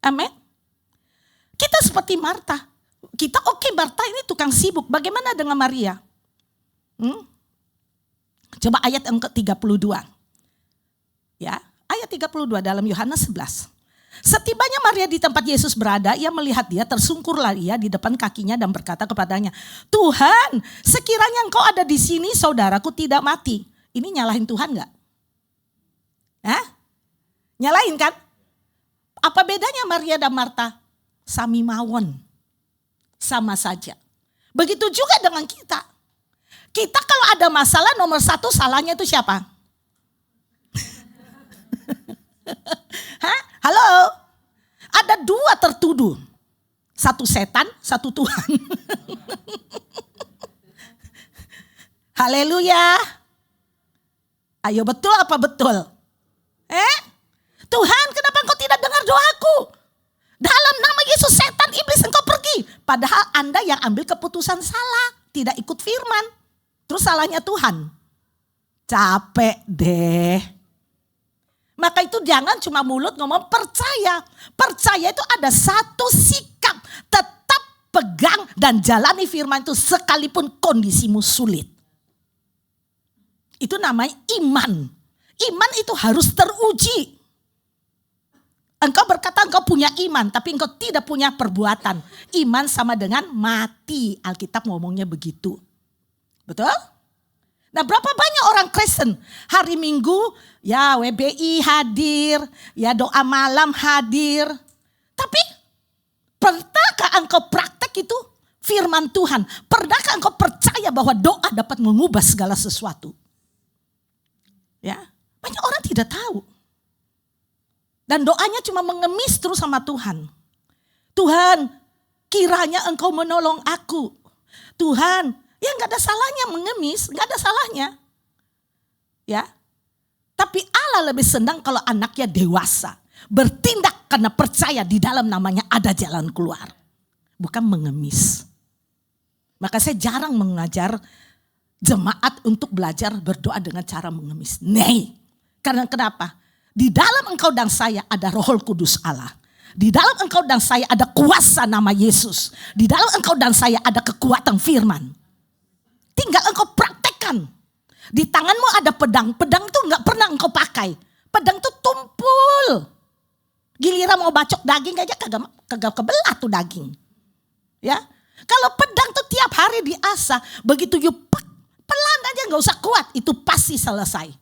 Amin. Kita seperti Marta. Kita Marta ini tukang sibuk. Bagaimana dengan Maria? Coba ayat yang ke-32. Ya, ayat 32 dalam Yohanes 11. Setibanya Maria di tempat Yesus berada, ia melihat dia, tersungkurlah ia di depan kakinya dan berkata kepadanya, "Tuhan, sekiranya engkau ada di sini, saudaraku tidak mati." Ini nyalahin Tuhan enggak? Nyalahin kan? Apa bedanya Maria dan Marta? Sami mawon. Sama saja. Begitu juga dengan kita. Kita kalau ada masalah nomor 1 salahnya itu siapa? Halo? Ada 2 tertuduh. 1 setan, 1 Tuhan. Haleluya. Ayo betul apa betul? Tuhan, kenapa engkau tidak dengar doaku? Dalam nama Yesus, setan, iblis, engkau pergi. Padahal Anda yang ambil keputusan salah, tidak ikut firman. Terus salahnya Tuhan. Capek deh. Maka itu jangan cuma mulut ngomong percaya. Percaya itu ada satu sikap. Tetap pegang dan jalani firman itu sekalipun kondisimu sulit. Itu namanya iman. Iman itu harus teruji. Engkau berkata engkau punya iman, tapi engkau tidak punya perbuatan. Iman sama dengan mati. Alkitab ngomongnya begitu. Betul? Nah, berapa banyak orang Kristen hari Minggu ya WBI hadir, ya doa malam hadir. Tapi pernahkah engkau praktek itu firman Tuhan? Pernahkah engkau percaya bahwa doa dapat mengubah segala sesuatu? Ya, banyak orang tidak tahu. Dan doanya cuma mengemis terus sama Tuhan. Tuhan, kiranya engkau menolong aku. Tuhan, ya gak ada salahnya mengemis, gak ada salahnya. Ya, tapi Allah lebih senang kalau anaknya dewasa. Bertindak karena percaya di dalam namanya ada jalan keluar. Bukan mengemis. Maka saya jarang mengajar jemaat untuk belajar berdoa dengan cara mengemis. Nih, karena kenapa? Di dalam engkau dan saya ada Roh Kudus Allah. Di dalam engkau dan saya ada kuasa nama Yesus. Di dalam engkau dan saya ada kekuatan firman. Tinggal engkau praktekkan. Di tanganmu ada pedang. Pedang itu gak pernah engkau pakai. Pedang itu tumpul. Giliran mau bacok daging aja kagak kebelah tuh daging. Ya, kalau pedang tuh tiap hari diasah. Begitu pelan aja gak usah kuat. Itu pasti selesai.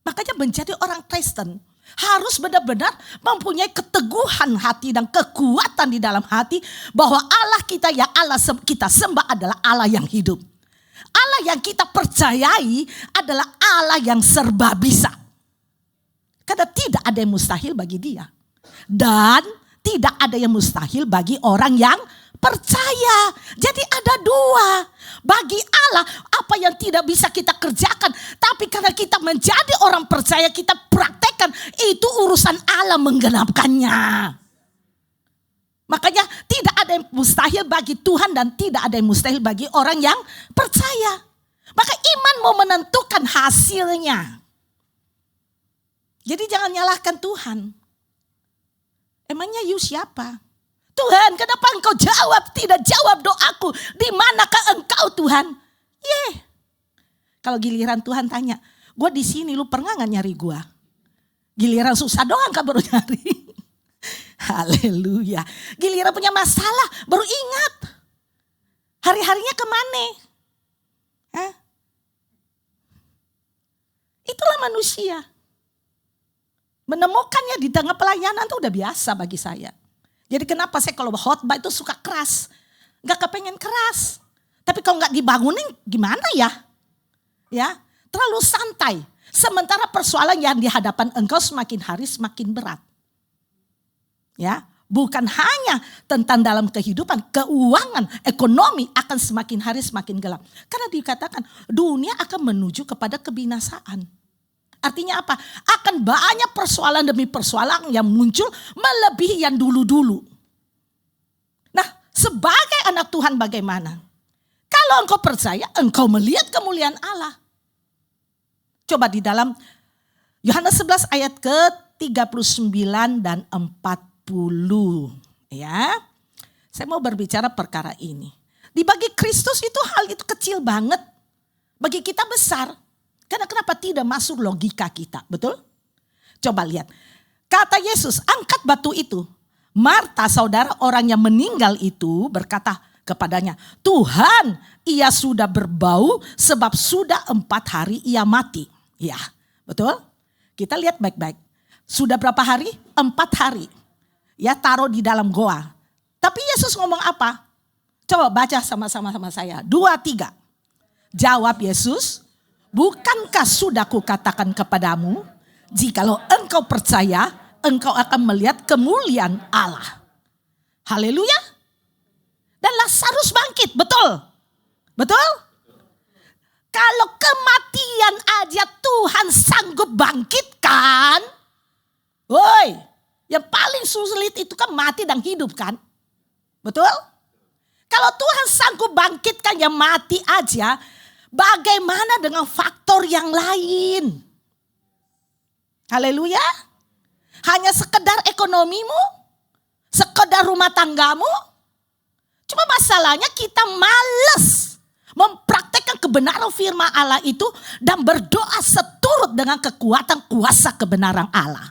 Makanya menjadi orang Kristen harus benar-benar mempunyai keteguhan hati dan kekuatan di dalam hati. Bahwa Allah kita yang Allah kita sembah adalah Allah yang hidup. Allah yang kita percayai adalah Allah yang serba bisa. Karena tidak ada yang mustahil bagi dia. Dan tidak ada yang mustahil bagi orang yang percaya. Jadi ada dua. Bagi Allah apa yang tidak bisa kita kerjakan. Tapi karena kita menjadi orang percaya kita praktekkan. Itu urusan Allah menggenapkannya. Makanya tidak ada yang mustahil bagi Tuhan dan tidak ada yang mustahil bagi orang yang percaya. Maka iman mau menentukan hasilnya. Jadi jangan nyalahkan Tuhan. Emangnya you siapa? Tuhan, kenapa engkau tidak jawab doaku? Di manakah engkau Tuhan? Kalau giliran Tuhan tanya, gue di sini lu pernah gak nyari gue? Giliran susah doang kan baru nyari. Haleluya. Giliran punya masalah baru ingat. Hari-harinya kemana? Itulah manusia. Menemukannya di tengah pelayanan itu udah biasa bagi saya. Jadi kenapa saya kalau khotbah itu suka keras. Gak kepengen keras. Tapi kalau gak dibangunin gimana ya? Ya, terlalu santai. Sementara persoalan yang di hadapan engkau semakin hari semakin berat. Ya, bukan hanya tentang dalam kehidupan, keuangan, ekonomi akan semakin hari semakin gelap. Karena dikatakan dunia akan menuju kepada kebinasaan. Artinya apa? Akan banyak persoalan demi persoalan yang muncul melebihi yang dulu-dulu. Nah, sebagai anak Tuhan bagaimana? Kalau engkau percaya, engkau melihat kemuliaan Allah. Coba di dalam Yohanes 11 ayat ke-39 dan 40. Ya, saya mau berbicara perkara ini. Di bagi Kristus itu hal itu kecil banget. Bagi kita besar. Karena kenapa tidak masuk logika kita, betul? Coba lihat. Kata Yesus, angkat batu itu. Marta, saudara orang yang meninggal itu berkata kepadanya, Tuhan, ia sudah berbau sebab sudah 4 hari ia mati. Ya, betul? Kita lihat baik-baik. Sudah berapa hari? 4 hari. Ya, taruh di dalam goa. Tapi Yesus ngomong apa? Coba baca sama-sama saya. 2, 3. Jawab Yesus, bukankah sudah kukatakan kepadamu, jikalau engkau percaya, engkau akan melihat kemuliaan Allah. Haleluya. Dan Lazarus bangkit, betul? Betul? Kalau kematian aja Tuhan sanggup bangkitkan. Woi, yang paling sulit itu kan mati dan hidup kan? Betul? Kalau Tuhan sanggup bangkitkan yang mati aja, bagaimana dengan faktor yang lain? Haleluya. Hanya sekedar ekonomimu, sekedar rumah tanggamu. Cuma masalahnya kita males mempraktekkan kebenaran firman Allah itu dan berdoa seturut dengan kekuatan kuasa kebenaran Allah.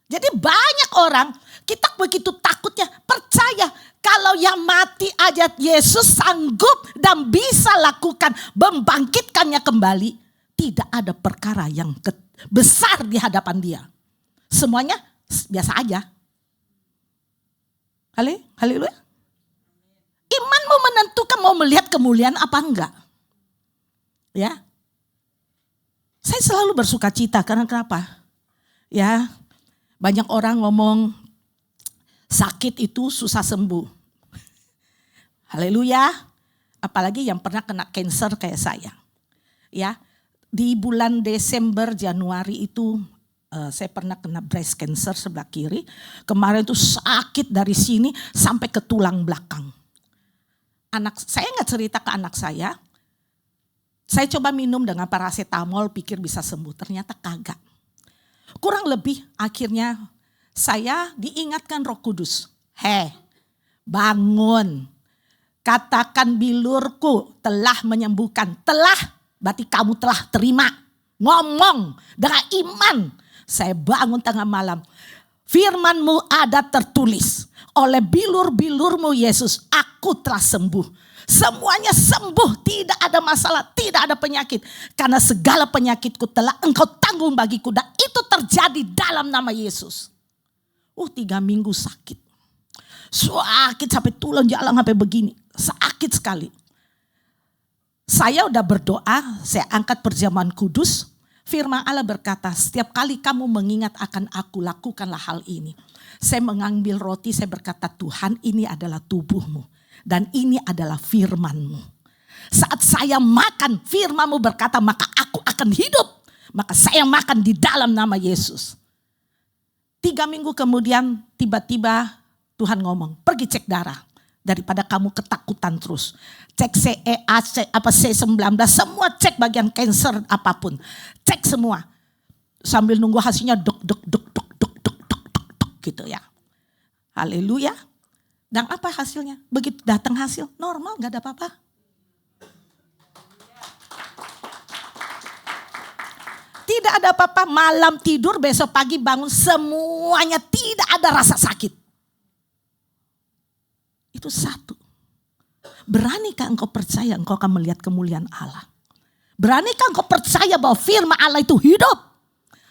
Jadi banyak orang, kita begitu takutnya, percaya kalau yang mati aja Yesus sanggup dan bisa lakukan membangkitkannya kembali. Tidak ada perkara yang besar di hadapan dia. Semuanya biasa aja. Haleluya. Imanmu menentukan mau melihat kemuliaan apa enggak. Ya. Saya selalu bersuka cita karena kenapa? Ya. Banyak orang ngomong sakit itu susah sembuh. Haleluya. Apalagi yang pernah kena cancer kayak saya. Ya. Di bulan Desember, Januari itu saya pernah kena breast cancer sebelah kiri. Kemarin itu sakit dari sini sampai ke tulang belakang. Saya nggak cerita ke anak saya. Saya coba minum dengan paracetamol pikir bisa sembuh. Ternyata kagak. Kurang lebih akhirnya saya diingatkan Roh Kudus. Bangun. Katakan bilurku telah menyembuhkan. Telah. Berarti kamu telah terima. Ngomong dengan iman. Saya bangun tengah malam. Firman-Mu ada tertulis. Oleh bilur-bilur-Mu Yesus, aku telah sembuh. Semuanya sembuh, tidak ada masalah, tidak ada penyakit. Karena segala penyakitku telah Engkau tanggung bagiku. Dan itu terjadi dalam nama Yesus. 3 minggu sakit. Sakit sampai tulang jalan sampai begini. Sakit sekali. Saya udah berdoa, saya angkat perjamuan kudus. Firman Allah berkata, setiap kali kamu mengingat akan aku, lakukanlah hal ini. Saya mengambil roti, saya berkata, Tuhan ini adalah tubuhmu. Dan ini adalah firman-Mu. Saat saya makan, firman-Mu berkata, maka aku akan hidup. Maka saya makan di dalam nama Yesus. 3 minggu kemudian, tiba-tiba Tuhan ngomong, pergi cek darah. Daripada kamu ketakutan terus. Cek CEA, cek C19, semua cek bagian cancer apapun. Cek semua. Sambil nunggu hasilnya dok gitu ya. Haleluya. Dan apa hasilnya? Begitu datang hasil normal, gak ada apa-apa. Tidak ada apa-apa, malam tidur besok pagi bangun semuanya tidak ada rasa sakit. Itu satu. Beranikah engkau percaya engkau akan melihat kemuliaan Allah? Beranikah engkau percaya bahwa firman Allah itu hidup?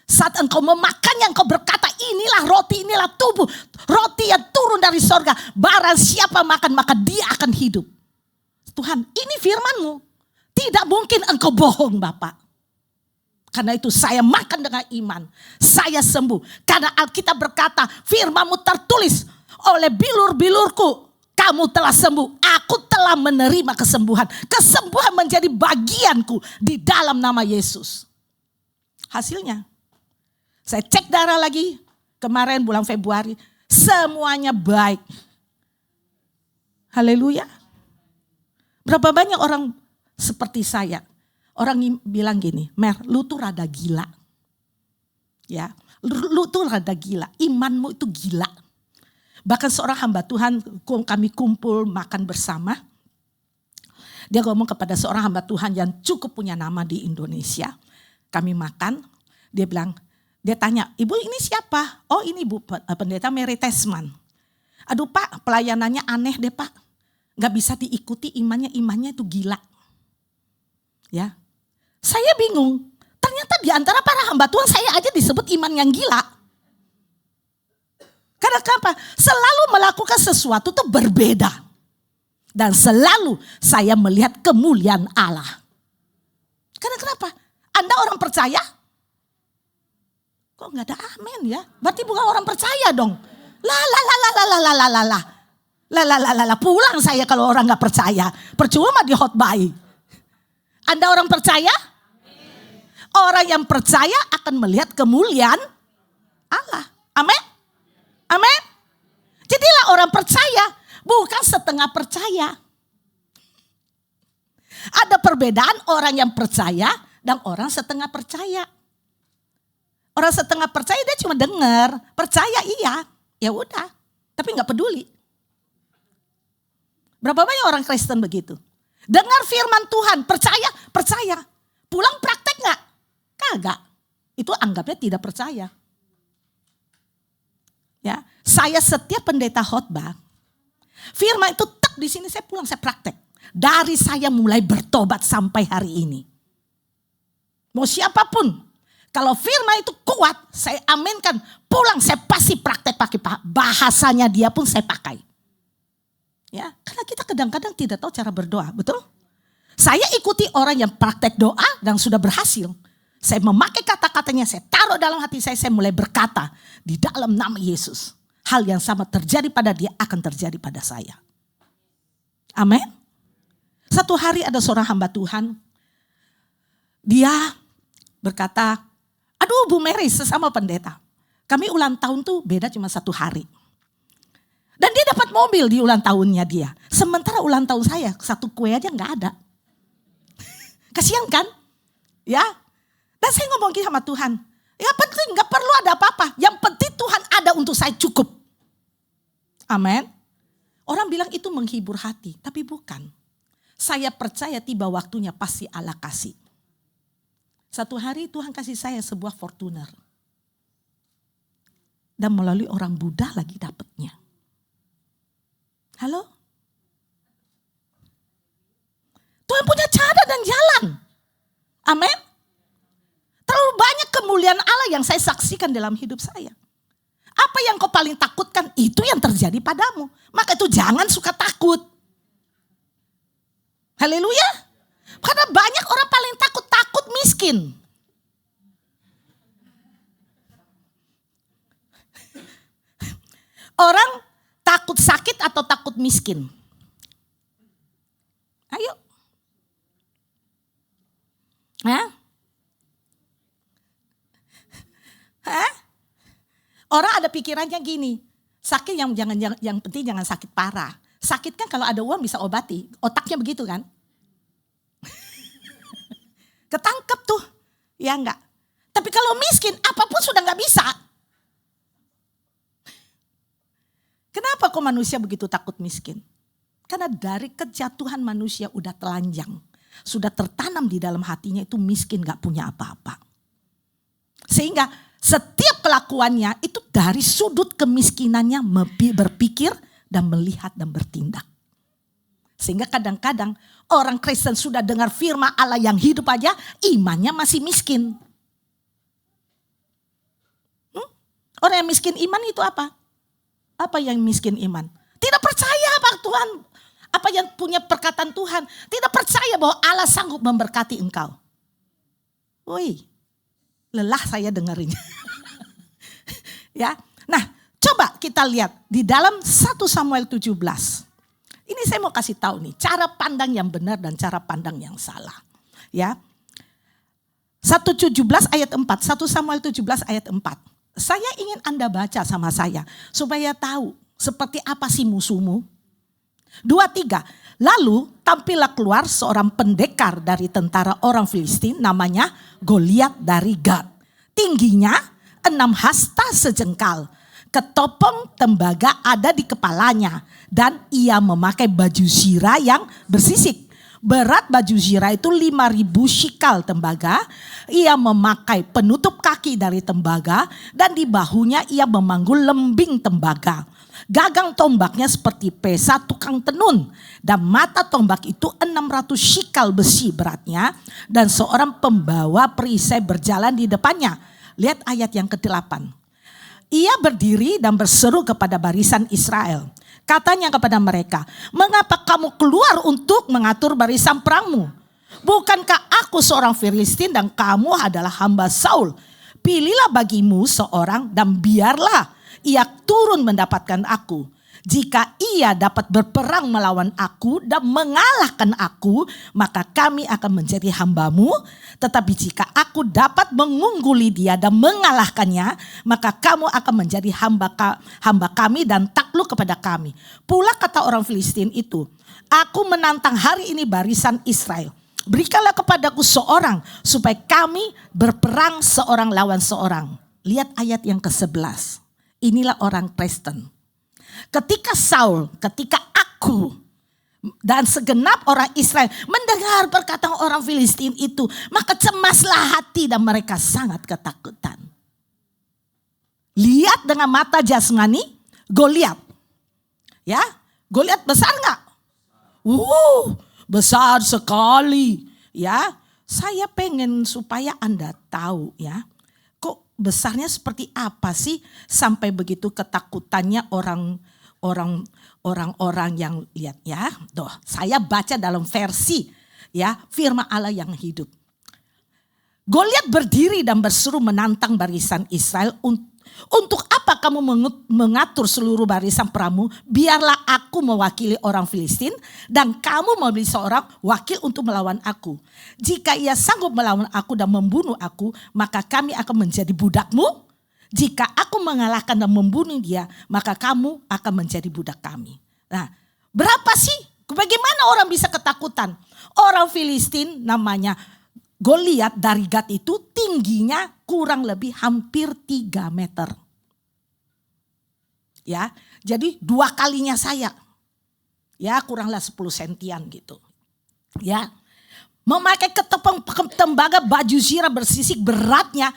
Saat engkau memakannya engkau berkata inilah roti, inilah tubuh. Roti yang turun dari sorga. Barang siapa makan maka dia akan hidup. Tuhan ini firman-Mu. Tidak mungkin engkau bohong Bapak. Karena itu saya makan dengan iman. Saya sembuh. Karena Alkitab berkata firman-Mu tertulis oleh bilur-bilurku. Kamu telah sembuh, aku telah menerima kesembuhan. Kesembuhan menjadi bagianku di dalam nama Yesus. Hasilnya, saya cek darah lagi kemarin bulan Februari. Semuanya baik. Haleluya. Berapa banyak orang seperti saya. Orang bilang gini, Mer, lu tuh rada gila. Ya, lu tuh rada gila, imanmu itu gila. Bahkan seorang hamba Tuhan kami kumpul makan bersama. Dia ngomong kepada seorang hamba Tuhan yang cukup punya nama di Indonesia. Kami makan, dia bilang, dia tanya, ibu ini siapa? Oh ini Bu Pendeta Mary Tesman. Aduh Pak, pelayanannya aneh deh Pak. Gak bisa diikuti imannya itu gila. Ya, saya bingung. Ternyata di antara para hamba Tuhan saya aja disebut iman yang gila. Karena apa? Selalu melakukan sesuatu itu berbeda. Dan selalu saya melihat kemuliaan Allah. Karena kenapa? Anda orang percaya? Kok gak ada amin ya? Berarti bukan orang percaya dong. Pulang saya kalau orang gak percaya. Percuma di khotbah. Anda orang percaya? Orang yang percaya akan melihat kemuliaan Allah. Amin. Amin. Jadilah orang percaya, bukan setengah percaya. Ada perbedaan orang yang percaya dan orang setengah percaya. Orang setengah percaya dia cuma dengar, percaya iya, ya udah, tapi nggak peduli. Berapa banyak orang Kristen begitu? Dengar firman Tuhan, percaya. Pulang praktek nggak? Kagak. Itu anggapnya tidak percaya. Ya, saya setiap pendeta khotbah, firman itu tek di sini saya pulang saya praktek. Dari saya mulai bertobat sampai hari ini. Mau siapapun. Kalau firman itu kuat, saya aminkan. Pulang saya pasti praktek pakai bahasanya dia pun saya pakai. Ya, karena kita kadang-kadang tidak tahu cara berdoa, betul? Saya ikuti orang yang praktek doa dan sudah berhasil. Saya memakai kata-katanya, saya taruh dalam hati saya mulai berkata di dalam nama Yesus. Hal yang sama terjadi pada dia akan terjadi pada saya. Amin. Satu hari ada seorang hamba Tuhan, dia berkata, aduh Bu Mary sesama pendeta, kami ulang tahun tuh beda cuma 1 hari. Dan dia dapat mobil di ulang tahunnya dia. Sementara ulang tahun saya 1 kue aja gak ada. Kasian kan? Ya. Dan saya ngomong sama Tuhan, ya penting gak perlu ada apa-apa. Yang penting Tuhan ada untuk saya cukup. Amin. Orang bilang itu menghibur hati, tapi bukan. Saya percaya tiba waktunya pasti Allah kasih. Satu hari Tuhan kasih saya sebuah Fortuner. Dan melalui orang Buddha lagi dapatnya. Halo? Tuhan punya cara dan jalan. Amin. Terlalu banyak kemuliaan Allah yang saya saksikan dalam hidup saya. Apa yang kau paling takutkan itu yang terjadi padamu. Maka itu jangan suka takut. Haleluya. Karena banyak orang paling takut miskin. Orang takut sakit atau takut miskin? Ayo. Hah? Orang ada pikirannya gini, sakit yang penting jangan sakit parah. Sakit kan kalau ada uang bisa obati, otaknya begitu kan? Ketangkep tuh, ya enggak. Tapi kalau miskin apapun sudah enggak bisa. Kenapa kok manusia begitu takut miskin? Karena dari kejatuhan manusia udah telanjang. Sudah tertanam di dalam hatinya itu miskin enggak punya apa-apa. Sehingga setiap kelakuannya itu dari sudut kemiskinannya berpikir dan melihat dan bertindak. Sehingga kadang-kadang orang Kristen sudah dengar firman Allah yang hidup aja imannya masih miskin. Orang yang miskin iman itu apa? Apa yang miskin iman? Tidak percaya apa Tuhan, apa yang punya perkataan Tuhan. Tidak percaya bahwa Allah sanggup memberkati engkau. Woi, lelah saya dengerinnya. Ya, nah coba kita lihat di dalam 1 Samuel 17. Ini saya mau kasih tahu nih, cara pandang yang benar dan cara pandang yang salah. Ya. 1:17 ayat 4, 1 Samuel 17 ayat 4. Saya ingin Anda baca sama saya supaya tahu seperti apa sih musuhmu. 2:3. Lalu tampillah keluar seorang pendekar dari tentara orang Filistin namanya Goliat dari Gat. Tingginya 6 hasta sejengkal. Ketopong tembaga ada di kepalanya dan ia memakai baju zirah yang bersisik. Berat baju zirah itu 5.000 shikal tembaga. Ia memakai penutup kaki dari tembaga dan di bahunya ia memanggul lembing tembaga. Gagang tombaknya seperti pesa tukang tenun dan mata tombak itu 600 shikal besi beratnya dan seorang pembawa perisai berjalan di depannya. Lihat ayat yang ke-8. Ia berdiri dan berseru kepada barisan Israel. Katanya kepada mereka, mengapa kamu keluar untuk mengatur barisan perangmu? Bukankah aku seorang Filistin dan kamu adalah hamba Saul? Pilihlah bagimu seorang dan biarlah ia turun mendapatkan aku. Jika ia dapat berperang melawan aku dan mengalahkan aku, maka kami akan menjadi hambamu. Tetapi jika aku dapat mengungguli dia dan mengalahkannya, maka kamu akan menjadi hamba kami dan takluk kepada kami. Pula kata orang Filistin itu, aku menantang hari ini barisan Israel. Berikanlah kepadaku seorang supaya kami berperang seorang lawan seorang. lihat ayat yang ke-11. Inilah orang Kristen. Ketika aku dan segenap orang Israel mendengar perkataan orang Filistin itu, maka cemaslah hati dan mereka sangat ketakutan. Lihat dengan mata jasmani, Goliat. Ya, Goliat besar nggak? Besar sekali. Ya, saya pengen supaya Anda tahu ya. Kok besarnya seperti apa sih sampai begitu ketakutannya orang-orang yang lihat ya. Saya baca dalam versi ya firman Allah yang hidup. Goliat berdiri dan berseru menantang barisan Israel, untuk apa kamu mengatur seluruh barisan peramu? Biarlah aku mewakili orang Filistin dan kamu membeli seorang wakil untuk melawan aku. Jika ia sanggup melawan aku dan membunuh aku, maka kami akan menjadi budakmu. Jika aku mengalahkan dan membunuh dia, maka kamu akan menjadi budak kami. Nah, berapa sih? Bagaimana orang bisa ketakutan? Orang Filistin namanya Goliat dari Gat itu tingginya kurang lebih hampir 3 meter. Ya, jadi 2 kalinya saya. Ya, kuranglah 10 sentian gitu. Ya. Memakai tembaga baju zirah bersisik beratnya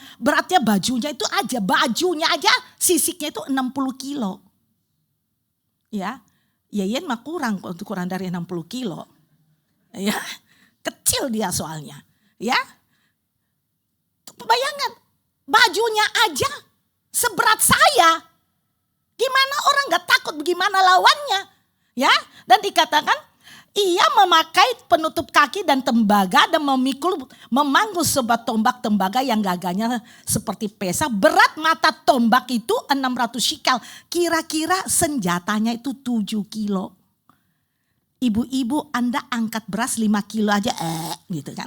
bajunya itu aja, sisiknya itu 60 kilo. Ya. Yeyen mah kurang dari 60 kilo. Ya. Kecil dia soalnya. Ya, bayangkan bajunya aja seberat saya. Gimana orang gak takut bagaimana lawannya? Ya, dan dikatakan ia memakai penutup kaki dan tembaga dan memanggul sebuah tombak tembaga yang gagahnya seperti pesa. Berat mata tombak itu 600 shikal. Kira-kira senjatanya itu 7 kilo. Ibu-ibu Anda angkat beras 5 kilo aja gitu kan.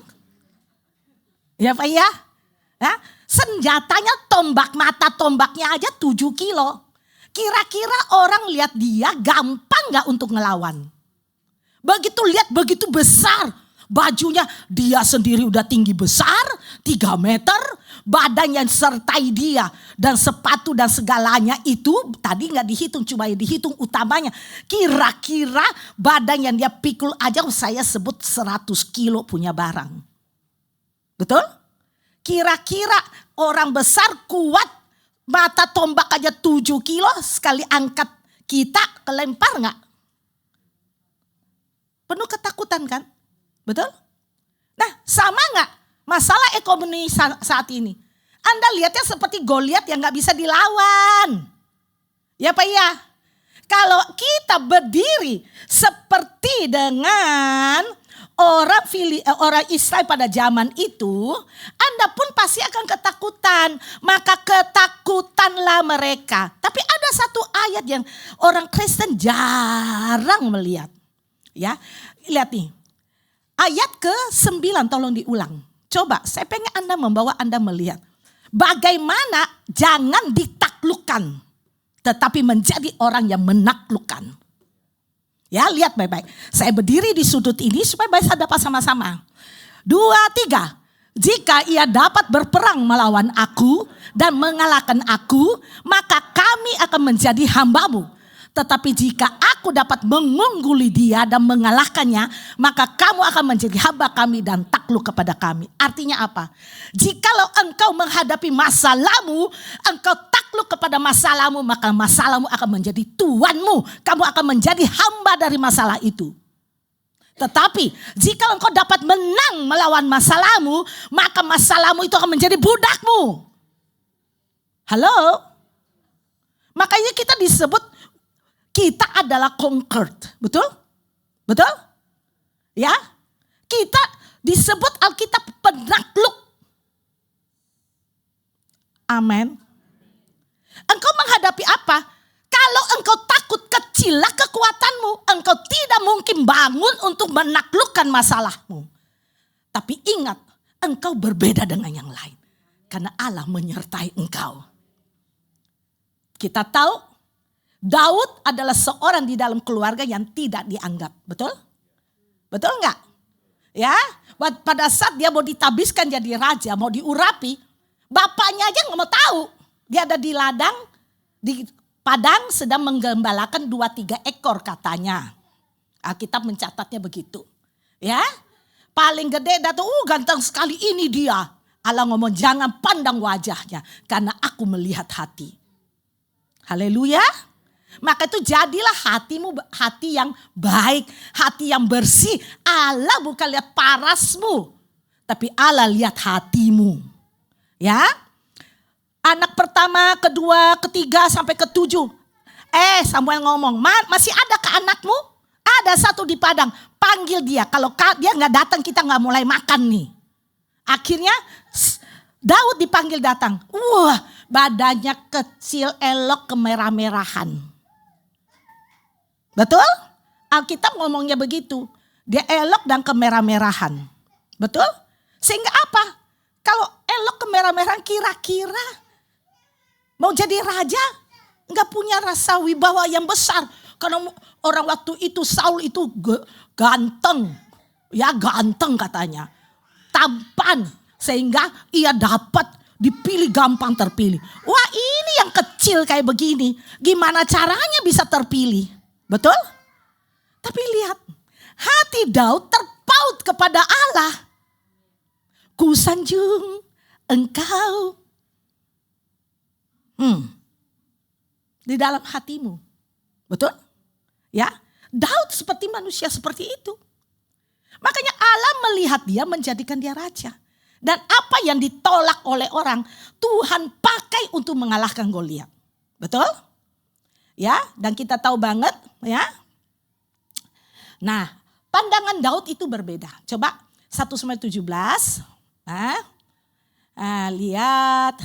Ya Pak ya? Senjatanya mata tombaknya aja 7 kilo. Kira-kira orang lihat dia gampang gak untuk ngelawan? Begitu lihat begitu besar. Bajunya dia sendiri udah tinggi besar 3 meter. Badan yang sertai dia dan sepatu dan segalanya itu tadi gak dihitung, cuma dihitung utamanya. Kira-kira badan yang dia pikul aja saya sebut 100 kilo punya barang. Betul? Kira-kira orang besar kuat mata tombak aja 7 kilo sekali angkat kita kelempar gak? Penuh ketakutan kan? Betul? Nah sama gak masalah ekonomi saat ini? Anda lihatnya seperti Goliat yang gak bisa dilawan. Ya Pak ya? Kalau kita berdiri seperti dengan orang Israel pada zaman itu, Anda pun pasti akan ketakutan. Maka ketakutanlah mereka. Tapi ada satu ayat yang orang Kristen jarang melihat. Ya, lihat nih. Ayat ke-9 tolong diulang. Coba, saya pengen Anda membawa Anda melihat. Bagaimana jangan ditaklukkan, tetapi menjadi orang yang menaklukkan. Ya, lihat baik-baik. Saya berdiri di sudut ini supaya bisa dapat sama-sama. 2, 3. Jika ia dapat berperang melawan aku dan mengalahkan aku, maka kami akan menjadi hambamu. Tetapi jika aku dapat mengungguli dia dan mengalahkannya, maka kamu akan menjadi hamba kami dan takluk kepada kami. Artinya apa? Jikalau engkau menghadapi masalahmu, engkau takluk kepada masalahmu, maka masalahmu akan menjadi tuanmu. Kamu akan menjadi hamba dari masalah itu. Tetapi jika engkau dapat menang melawan masalahmu, maka masalahmu itu akan menjadi budakmu. Halo? Makanya kita disebut kita adalah conquered. Betul? Betul? Ya? Kita disebut Alkitab penakluk. Amin. Engkau menghadapi apa? Kalau engkau takut, kecillah kekuatanmu. Engkau tidak mungkin bangun untuk menaklukkan masalahmu. Tapi ingat, engkau berbeda dengan yang lain. Karena Allah menyertai engkau. Kita tahu Daud adalah seorang di dalam keluarga yang tidak dianggap. Betul? Betul enggak? Ya, pada saat dia mau ditabiskan jadi raja, mau diurapi, bapaknya aja nggak mau tahu. Dia ada di ladang, di padang sedang menggembalakan 2-3 ekor katanya. Alkitab mencatatnya begitu. Ya, paling gede datang, ganteng sekali ini dia. Allah ngomong jangan pandang wajahnya karena aku melihat hati. Haleluya. Maka itu jadilah hatimu hati yang baik, hati yang bersih. Allah bukan lihat parasmu, tapi Allah lihat hatimu. Ya. Anak pertama, kedua, ketiga sampai ketujuh. Samuel ngomong, masih ada ke anakmu? Ada satu di padang, panggil dia. Kalau dia gak datang kita gak mulai makan nih. Akhirnya Daud dipanggil datang. Wah, badannya kecil, elok, kemerah-merahan. Betul? Alkitab ngomongnya begitu. Dia elok dan kemerah-merahan. Betul? Sehingga apa? Kalau elok kemerah-merahan kira-kira mau jadi raja nggak punya rasa wibawa yang besar. Karena orang waktu itu Saul itu ganteng. Ya ganteng katanya. Tampan. Sehingga ia dapat dipilih gampang terpilih. Wah ini yang kecil kayak begini. Gimana caranya bisa terpilih? Betul? Tapi lihat. Hati Daud terpaut kepada Allah. Kusanjung engkau. Di dalam hatimu. Betul? Ya, Daud seperti manusia seperti itu. Makanya Allah melihat dia, menjadikan dia raja. Dan apa yang ditolak oleh orang, Tuhan pakai untuk mengalahkan Goliat. Betul? Ya, dan kita tahu banget ya. Nah, pandangan Daud itu berbeda. Coba 1 Samuel 17. Lihat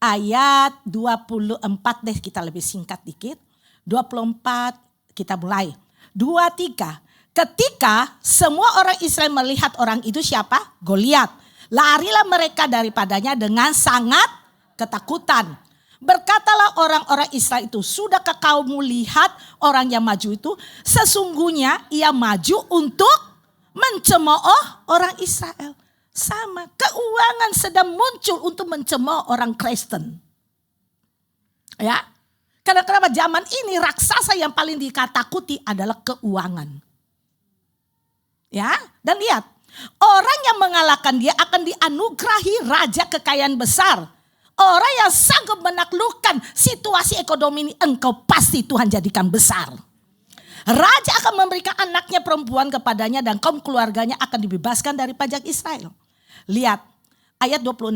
ayat 24 deh, kita lebih singkat dikit. 24 kita mulai. 23. Ketika semua orang Israel melihat orang itu siapa? Goliat. Larilah mereka daripadanya dengan sangat ketakutan. Berkatalah orang-orang Israel itu, sudahkah kamu lihat orang yang maju itu? Sesungguhnya ia maju untuk mencemooh orang Israel. Sama, keuangan sedang muncul untuk mencemooh orang Kristen. Ya, karena kenapa zaman ini raksasa yang paling dikatakuti adalah keuangan. Ya, dan lihat, orang yang mengalahkan dia akan dianugerahi raja kekayaan besar. Orang yang sanggup menaklukkan situasi ekonomi ini, engkau pasti Tuhan jadikan besar. Raja akan memberikan anaknya perempuan kepadanya dan kaum keluarganya akan dibebaskan dari pajak Israel. Lihat ayat 26.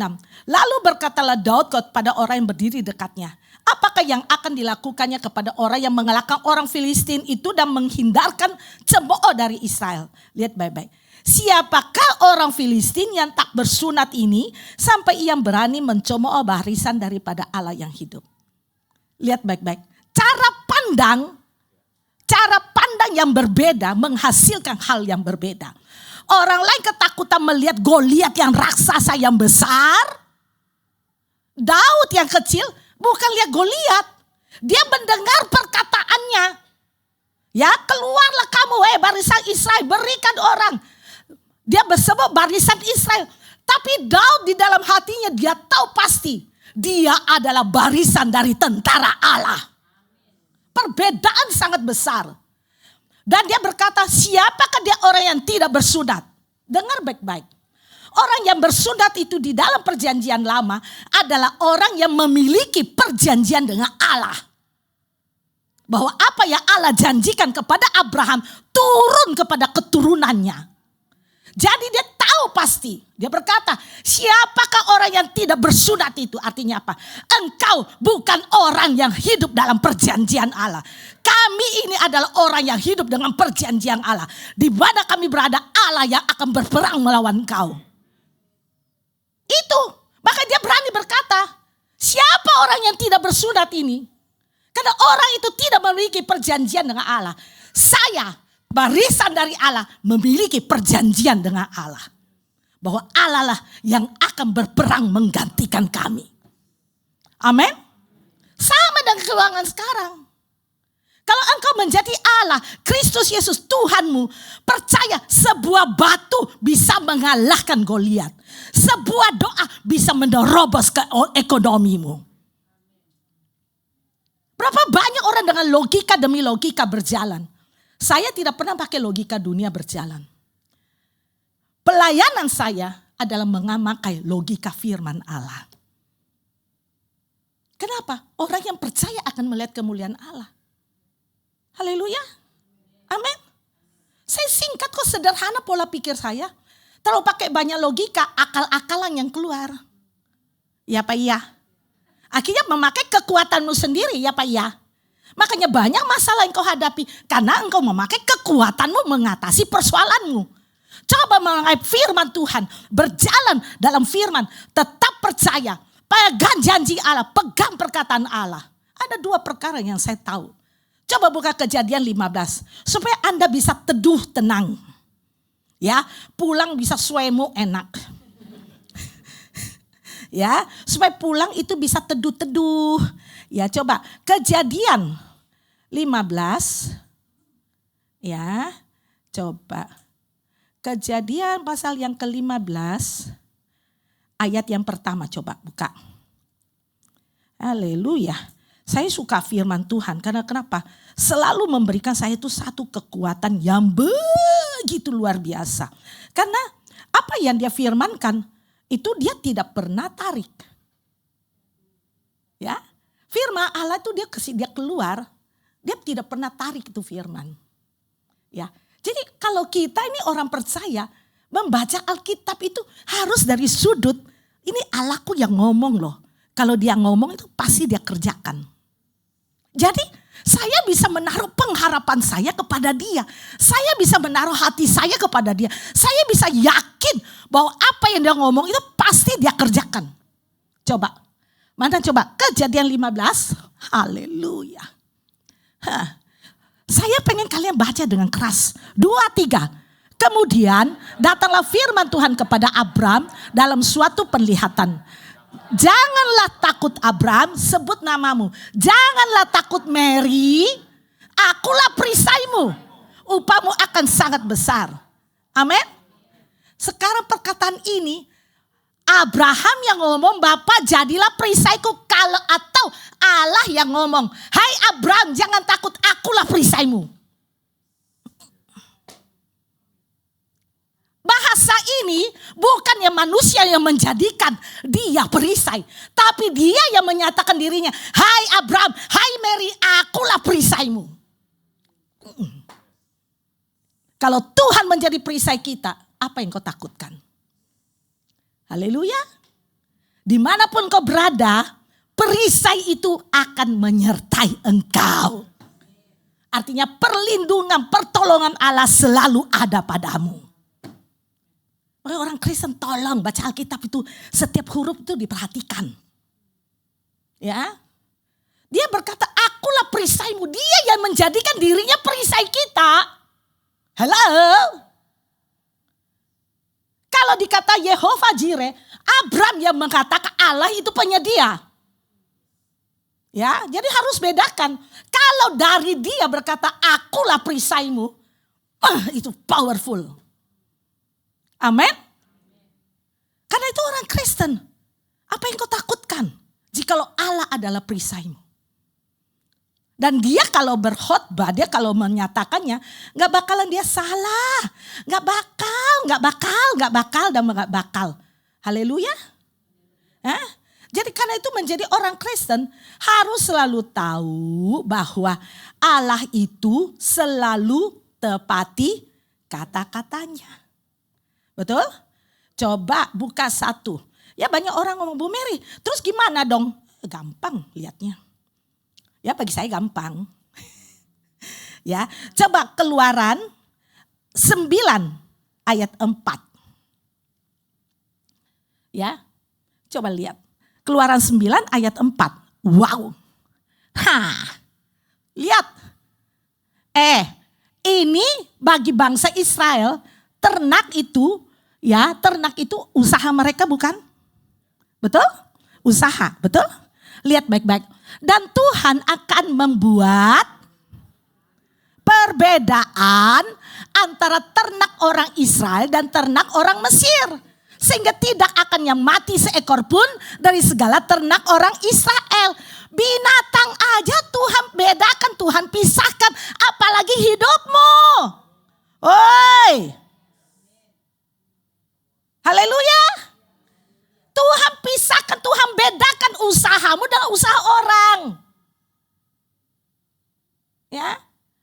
Lalu berkatalah Daud kepada orang yang berdiri dekatnya. Apakah yang akan dilakukannya kepada orang yang mengalahkan orang Filistin itu dan menghindarkan cemooh dari Israel? Lihat baik-baik. Siapakah orang Filistin yang tak bersunat ini sampai ia berani mencemooh barisan daripada Allah yang hidup? Lihat baik-baik. Cara pandang yang berbeda menghasilkan hal yang berbeda. Orang lain ketakutan melihat Goliat yang raksasa yang besar. Daud yang kecil bukan lihat Goliat. Dia mendengar perkataannya. Ya, keluarlah kamu barisan Israel, berikan orang. Dia bersebut barisan Israel. Tapi Daud di dalam hatinya dia tahu pasti. Dia adalah barisan dari tentara Allah. Perbedaan sangat besar. Dan dia berkata, siapakah dia orang yang tidak bersunat? Dengar baik-baik. Orang yang bersunat itu di dalam perjanjian lama adalah orang yang memiliki perjanjian dengan Allah. Bahwa apa yang Allah janjikan kepada Abraham turun kepada keturunannya. Jadi dia tahu pasti. Dia berkata, siapakah orang yang tidak bersunat itu? Artinya apa? Engkau bukan orang yang hidup dalam perjanjian Allah. Kami ini adalah orang yang hidup dengan perjanjian Allah. Di mana kami berada, Allah yang akan berperang melawan kau. Itu. Maka dia berani berkata, siapa orang yang tidak bersunat ini? Karena orang itu tidak memiliki perjanjian dengan Allah. Saya, barisan dari Allah, memiliki perjanjian dengan Allah. Bahwa Allah lah yang akan berperang menggantikan kami. Amin. Sama dengan keuangan sekarang. Kalau engkau menjadi Allah, Kristus Yesus Tuhanmu, percaya sebuah batu bisa mengalahkan Goliat. Sebuah doa bisa menerobos ke ekonomimu. Berapa banyak orang dengan logika demi logika berjalan. Saya tidak pernah pakai logika dunia berjalan. Pelayanan saya adalah memakai logika firman Allah. Kenapa? Orang yang percaya akan melihat kemuliaan Allah. Haleluya. Amin. Saya singkat kok, sederhana pola pikir saya. Terlalu pakai banyak logika, akal-akalan yang keluar. Ya Pak iya. Akhirnya memakai kekuatanmu sendiri ya Pak iya. Makanya banyak masalah yang kau hadapi. Karena engkau memakai kekuatanmu mengatasi persoalanmu. Coba memakai firman Tuhan. Berjalan dalam firman. Tetap percaya. Pegang janji Allah. Pegang perkataan Allah. Ada 2 perkara yang saya tahu. Coba buka Kejadian 15. Supaya Anda bisa teduh tenang. Ya, pulang bisa suemu enak. Ya, supaya pulang itu bisa teduh-teduh. Ya, coba Kejadian 15. Ya, coba. Kejadian pasal yang ke-15. Ayat yang pertama coba buka. Haleluya. Saya suka firman Tuhan karena kenapa? Selalu memberikan saya itu satu kekuatan yang begitu luar biasa. Karena apa yang dia firmankan itu dia tidak pernah tarik. Ya, firman Allah itu dia keluar, dia tidak pernah tarik itu firman. Ya, jadi kalau kita ini orang percaya membaca Alkitab itu harus dari sudut ini Allahku yang ngomong loh. Kalau dia ngomong itu pasti dia kerjakan. Jadi saya bisa menaruh pengharapan saya kepada dia. Saya bisa menaruh hati saya kepada dia. Saya bisa yakin bahwa apa yang dia ngomong itu pasti dia kerjakan. Coba. Mana coba? Kejadian 15. Haleluya. Saya pengen kalian baca dengan keras. 2, 3. Kemudian datanglah firman Tuhan kepada Abram dalam suatu penglihatan. Janganlah takut Abram, sebut namamu. Janganlah takut Mary, akulah perisaimu. Upahmu akan sangat besar. Amin. Sekarang perkataan ini, Abraham yang ngomong, Bapak jadilah perisaiku. Kalau atau Allah yang ngomong, hai Abram jangan takut, akulah perisaimu. Bahasa ini bukannya manusia yang menjadikan dia perisai. Tapi dia yang menyatakan dirinya. Hai Abram, hai Mary, akulah perisaimu. Kalau Tuhan menjadi perisai kita, apa yang kau takutkan? Haleluya. Dimanapun kau berada, perisai itu akan menyertai engkau. Artinya perlindungan, pertolongan Allah selalu ada padamu. Orang Kristen tolong baca Alkitab itu setiap huruf itu diperhatikan. Ya. Dia berkata akulah perisaimu. Dia yang menjadikan dirinya perisai kita. Halo. Kalau dikata Yehova Jireh, Abram yang mengatakan Allah itu penyedia. Ya, jadi harus bedakan. Kalau dari dia berkata akulah perisaimu, itu powerful. Amin. Karena itu orang Kristen. Apa yang kau takutkan? Jikalau Allah adalah perisaimu. Dan dia kalau berkhotbah, dia kalau menyatakannya, gak bakalan dia salah. Gak bakal, dan gak bakal. Haleluya. Jadi karena itu menjadi orang Kristen harus selalu tahu bahwa Allah itu selalu tepati kata-katanya. Betul? Coba buka 1. Ya banyak orang ngomong, Bu Mary, terus gimana dong? Gampang lihatnya. Ya bagi saya gampang. Ya, coba Keluaran 9 ayat 4. Ya, coba lihat. Keluaran 9 ayat 4. Wow. Lihat. Ini bagi bangsa Israel, ternak itu usaha mereka bukan? Betul? Usaha, betul? Lihat baik-baik. Dan Tuhan akan membuat perbedaan antara ternak orang Israel dan ternak orang Mesir. Sehingga tidak akan yang mati seekor pun dari segala ternak orang Israel. Binatang aja Tuhan bedakan, Tuhan pisahkan, apalagi hidupmu. Oi. Haleluya. Tuhan pisahkan, Tuhan bedakan usahamu dengan usaha orang. Ya.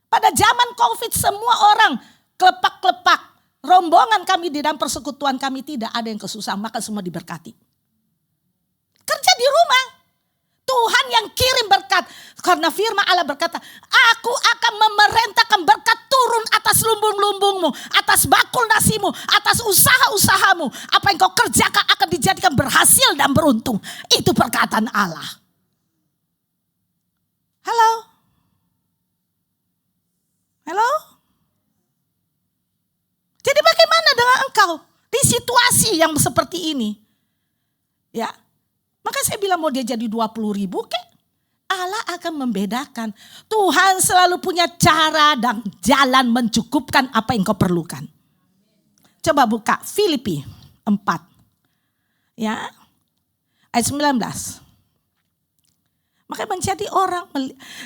Pada zaman COVID semua orang kelepak-kelepak. Rombongan kami di dalam persekutuan kami tidak ada yang kesusahan, maka semua diberkati. Kerja di rumah. Tuhan yang kirim berkat. Karena firman Allah berkata, aku akan memerintahkan berkat turun atas lumbung-lumbungmu, atas bakul nasimu, atas usaha-usahamu. Apa yang kau kerjakan akan dijadikan berhasil dan beruntung. Itu perkataan Allah. Halo? Halo? Jadi bagaimana dengan engkau di situasi yang seperti ini? Ya. Maka saya bilang mau dia jadi 20.000 kek. Allah akan membedakan. Tuhan selalu punya cara dan jalan mencukupkan apa yang kau perlukan. Coba buka Filipi 4. Ya. Ayat 19. Maka menjadi orang.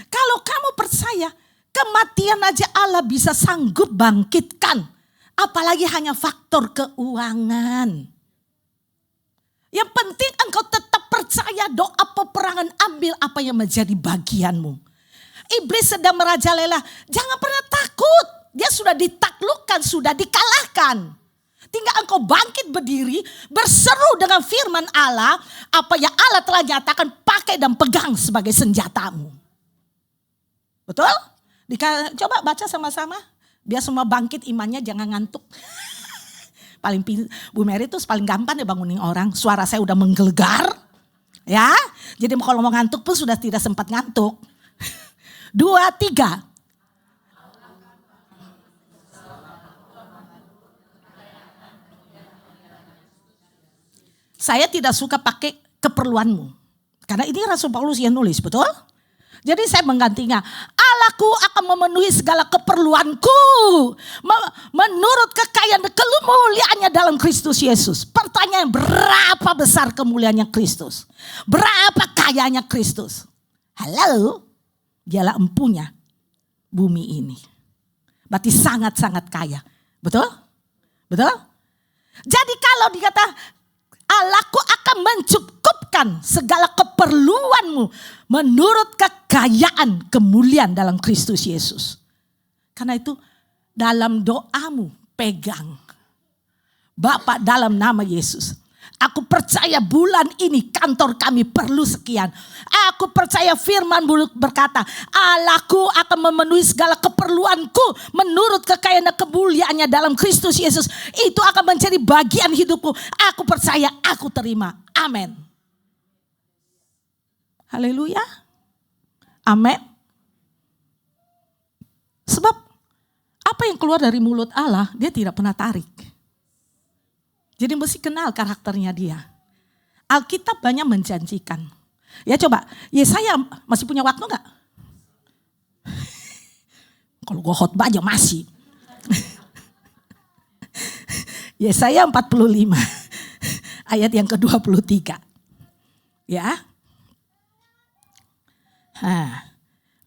Kalau kamu percaya kematian aja Allah bisa sanggup bangkitkan. Apalagi hanya faktor keuangan. Yang penting engkau tetap percaya doa peperangan, ambil apa yang menjadi bagianmu. Iblis sedang merajalela, jangan pernah takut. Dia sudah ditaklukkan, sudah dikalahkan. Tinggal engkau bangkit berdiri, berseru dengan firman Allah. Apa yang Allah telah nyatakan, pakai dan pegang sebagai senjatamu. Betul? Coba baca sama-sama. Biar semua bangkit imannya, jangan ngantuk. Bu Mary itu paling gampang ya bangunin orang. Suara saya udah menggelegar. Ya. Jadi kalau mau ngantuk pun sudah tidak sempat ngantuk. 2, 3. Saya tidak suka pakai keperluanmu. Karena ini Rasul Paulus yang nulis, betul? Jadi saya menggantinya, Allahku akan memenuhi segala keperluanku menurut kekayaan dan kemuliaannya dalam Kristus Yesus. Pertanyaan, berapa besar kemuliaannya Kristus? Berapa kayanya Kristus? Halo, dialah empunya bumi ini. Berarti sangat-sangat kaya. Betul? Betul? Jadi kalau dikata Allahku akan mencukupkan segala keperluanmu menurut kekayaan kemuliaan dalam Kristus Yesus. Karena itu dalam doamu pegang. Bapa, dalam nama Yesus, aku percaya bulan ini kantor kami perlu sekian. Aku percaya firman berkata, Allahku akan memenuhi segala keperluanku menurut kekayaan dan kemuliaannya dalam Kristus Yesus. Itu akan menjadi bagian hidupku. Aku percaya, aku terima. Amin. Haleluya. Amin. Sebab apa yang keluar dari mulut Allah, dia tidak pernah tarik. Jadi mesti kenal karakternya dia. Alkitab banyak menjanjikan. Ya coba, Yesaya masih punya waktu gak? Kalau gue khotbah aja masih. Yesaya 45 ayat yang ke-23. Ya.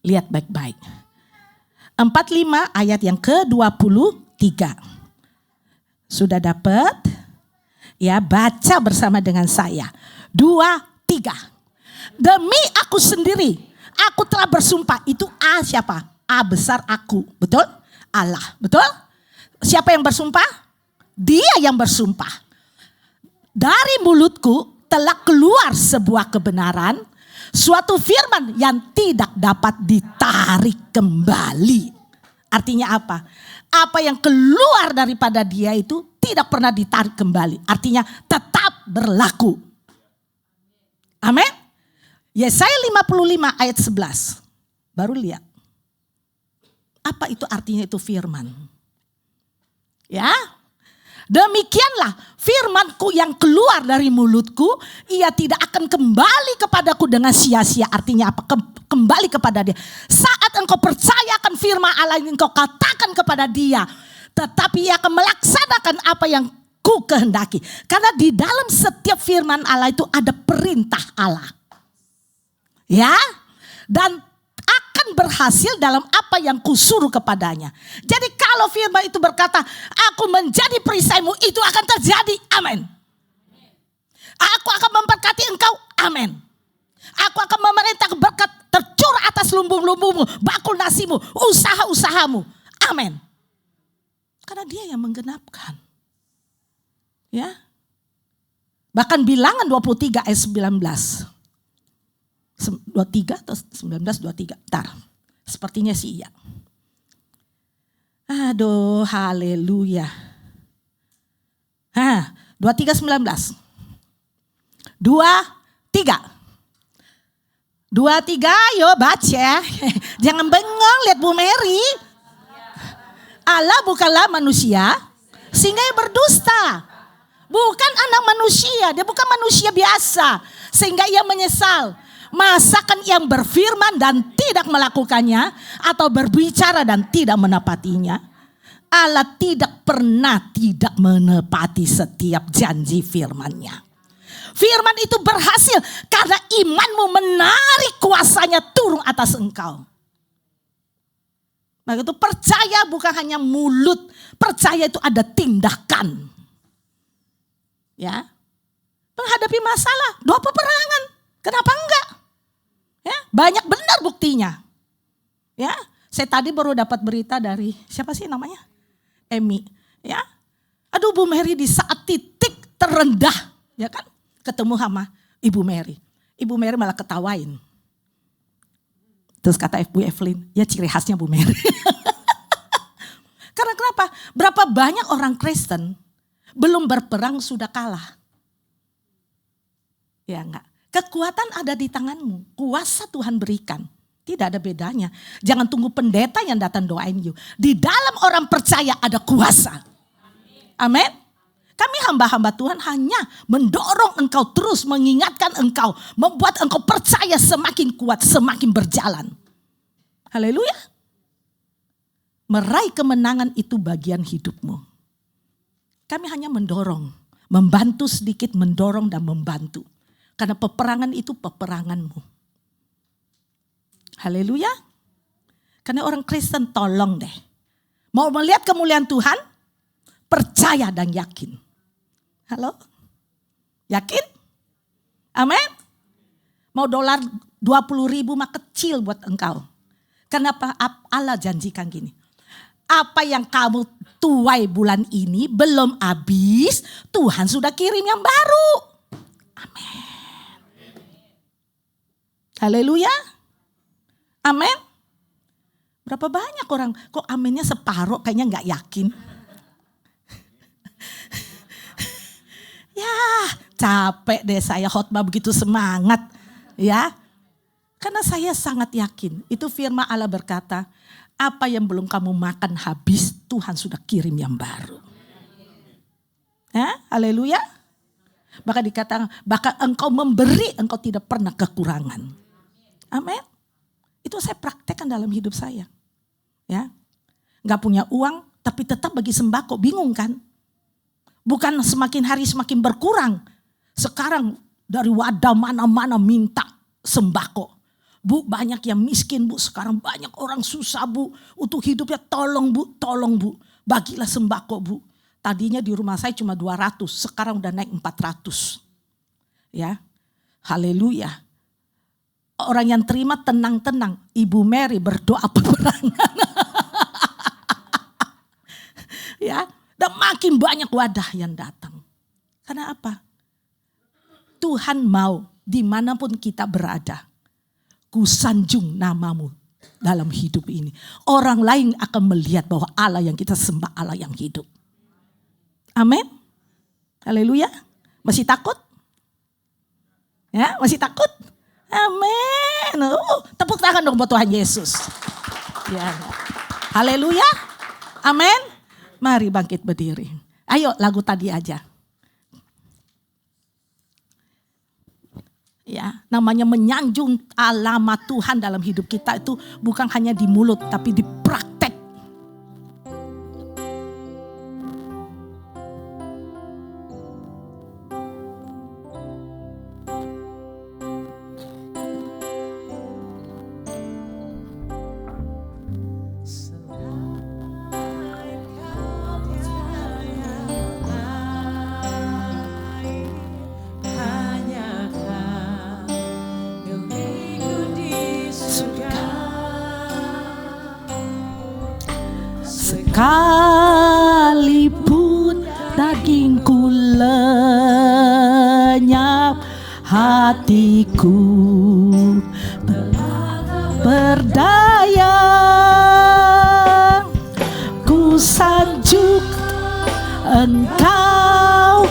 Lihat baik-baik. 45 ayat yang ke-23. Sudah dapat? Ya, baca bersama dengan saya. 2, 3. Demi aku sendiri, aku telah bersumpah. Itu A siapa? A besar aku. Betul? Allah. Betul? Siapa yang bersumpah? Dia yang bersumpah. Dari mulutku telah keluar sebuah kebenaran, suatu firman yang tidak dapat ditarik kembali. Artinya apa? Apa yang keluar daripada dia itu tidak pernah ditarik kembali. Artinya tetap berlaku. Amin. Yesaya 55 ayat 11. Baru lihat. Apa itu artinya itu firman? Ya. Demikianlah firmanku yang keluar dari mulutku, ia tidak akan kembali kepadaku dengan sia-sia. Artinya apa? Kembali kepada dia. Saat engkau percayakan firman Allah yang engkau katakan kepada dia, tetapi ia akan melaksanakan apa yang ku kehendaki. Karena di dalam setiap firman Allah itu ada perintah Allah. Ya, dan akan berhasil dalam apa yang kusuruh kepadanya. Jadi kalau firman itu berkata, aku menjadi perisaimu, itu akan terjadi. Amin. Aku akan memberkati engkau. Amin. Aku akan memerintah berkat tercurah atas lumbung-lumbungmu, bakul nasimu, usaha-usahamu. Amin. Karena dia yang menggenapkan. Ya. Bahkan Bilangan 23 ayat 19. 23 atau 19, 23. Ntar. Sepertinya sih iya. Aduh, haleluya. 23, 19. 23. 23, yo baca. Jangan bengong lihat Bu Mary. Allah bukanlah manusia sehingga ia berdusta. Bukan anak manusia, dia bukan manusia biasa sehingga ia menyesal. Masakan yang berfirman dan tidak melakukannya, atau berbicara dan tidak menepatinya? Allah tidak pernah tidak menepati setiap janji firman-Nya. Firman itu berhasil karena imanmu menarik kuasanya turun atas engkau. Maka itu percaya bukan hanya mulut, percaya itu ada tindakan. Ya, menghadapi masalah, doa peperangan, kenapa enggak? Ya, banyak benar buktinya. Ya, saya tadi baru dapat berita dari siapa sih namanya? Emi. Ya, aduh Bu Mary di saat titik terendah, ya kan? Ketemu sama Ibu Mary. Ibu Mary malah ketawain. Terus kata Bu Evelyn, ya ciri khasnya Bu Mary. Karena kenapa? Berapa banyak orang Kristen belum berperang sudah kalah. Ya enggak. Kekuatan ada di tanganmu. Kuasa Tuhan berikan. Tidak ada bedanya. Jangan tunggu pendeta yang datang doain you. Di dalam orang percaya ada kuasa. Amin. Kami hamba-hamba Tuhan hanya mendorong engkau terus, mengingatkan engkau, membuat engkau percaya semakin kuat, semakin berjalan. Haleluya. Meraih kemenangan itu bagian hidupmu. Kami hanya mendorong, membantu sedikit, mendorong dan membantu. Karena peperangan itu peperanganmu. Haleluya. Karena orang Kristen tolong deh. Mau melihat kemuliaan Tuhan? Percaya dan yakin. Halo? Yakin? Amin? Mau dolar 20.000 mah kecil buat engkau. Kenapa Allah janjikan gini? Apa yang kamu tuai bulan ini belum habis, Tuhan sudah kirim yang baru. Amin. Haleluya. Amin. Berapa banyak orang kok aminnya separuh, kayaknya gak yakin. Ya capek deh saya khotbah begitu semangat. Ya. Karena saya sangat yakin. Itu firman Allah berkata, apa yang belum kamu makan habis, Tuhan sudah kirim yang baru. Ya, haleluya. Bahkan dikatakan, bahkan engkau memberi, engkau tidak pernah kekurangan. Amin. Itu saya praktekkan dalam hidup saya. Ya. Gak punya uang, tapi tetap bagi sembako. Bingung kan? Bukan semakin hari semakin berkurang. Sekarang dari wadah mana-mana minta sembako. Bu, banyak yang miskin, Bu. Sekarang banyak orang susah, Bu. Untuk hidupnya tolong, Bu. Tolong, Bu. Bagilah sembako, Bu. Tadinya di rumah saya cuma 200. Sekarang udah naik 400. Ya. Haleluya. Orang yang terima tenang-tenang. Ibu Mary berdoa peperangan. Ya. Dan makin banyak wadah yang datang. Karena apa? Tuhan mau dimanapun kita berada. Kusanjung namamu dalam hidup ini. Orang lain akan melihat bahwa Allah yang kita sembah Allah yang hidup. Amin. Haleluya. Masih takut? Ya, masih takut? Amin. Tepuk tangan dong buat Tuhan Yesus. Ya. Haleluya. Amin. Mari bangkit berdiri. Ayo lagu tadi aja. Ya, namanya menyanjung alamat Tuhan dalam hidup kita itu bukan hanya di mulut tapi di praktek. sekalipun dagingku lenyap, hatiku berdaya. Ku sanjung Engkau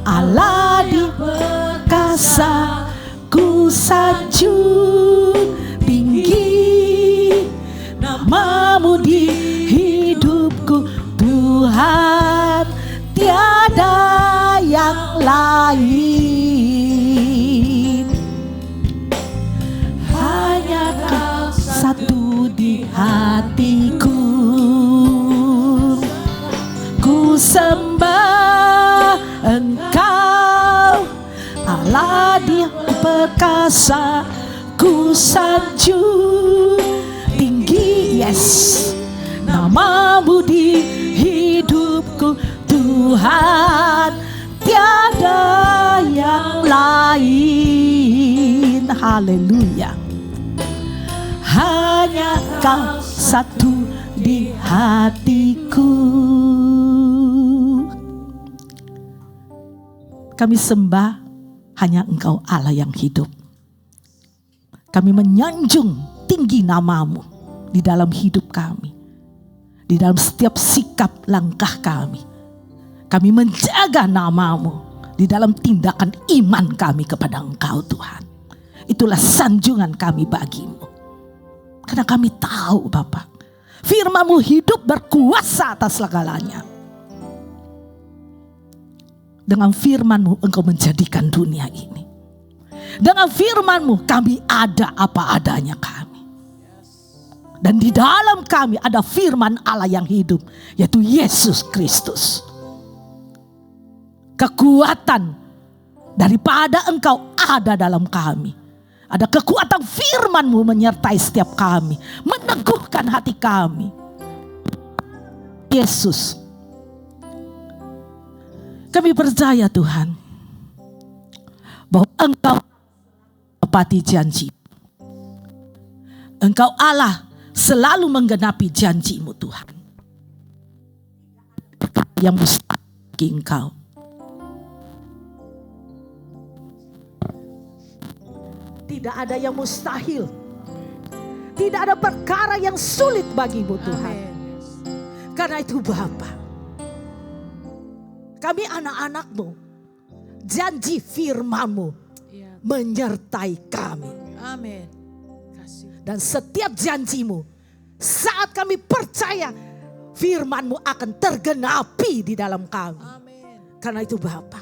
Allah di perkasa, ku sanjung tinggi namamu di hidupku Tuhan, tiada yang lain. Hanya Kau satu di hatiku. Ku sembah Engkau Allah di perkasa, ku sanjung tinggi, yes, namamu di hidupku Tuhan, tiada yang lain. Haleluya. Hanya Kau satu di hatiku. Kami sembah hanya Engkau Allah yang hidup. Kami menyanjung tinggi namamu di dalam hidup kami, di dalam setiap sikap langkah kami. Kami menjaga namamu di dalam tindakan iman kami kepada Engkau Tuhan. Itulah sanjungan kami bagimu. Karena kami tahu Bapa, firman-Mu hidup berkuasa atas segalanya. Dengan firman-Mu Engkau menjadikan dunia ini. Dengan firman-Mu kami ada apa adanya kami. Dan di dalam kami ada firman Allah yang hidup, yaitu Yesus Kristus. Kekuatan daripada Engkau ada dalam kami. Ada kekuatan firman-Mu menyertai setiap kami, meneguhkan hati kami. Yesus, kami percaya Tuhan bahwa Engkau menepati janji. Engkau Allah selalu menggenapi janji-Mu Tuhan. Yang mustahil bagi Engkau. Tidak ada yang mustahil. Tidak ada perkara yang sulit bagimu Tuhan. Karena itu Bapa, kami anak-anak-Mu, janji firman-Mu menyertai kami. Amin. Dan setiap janji-Mu, saat kami percaya, firman-Mu akan tergenapi di dalam kami. Amin. Karena itu Bapa,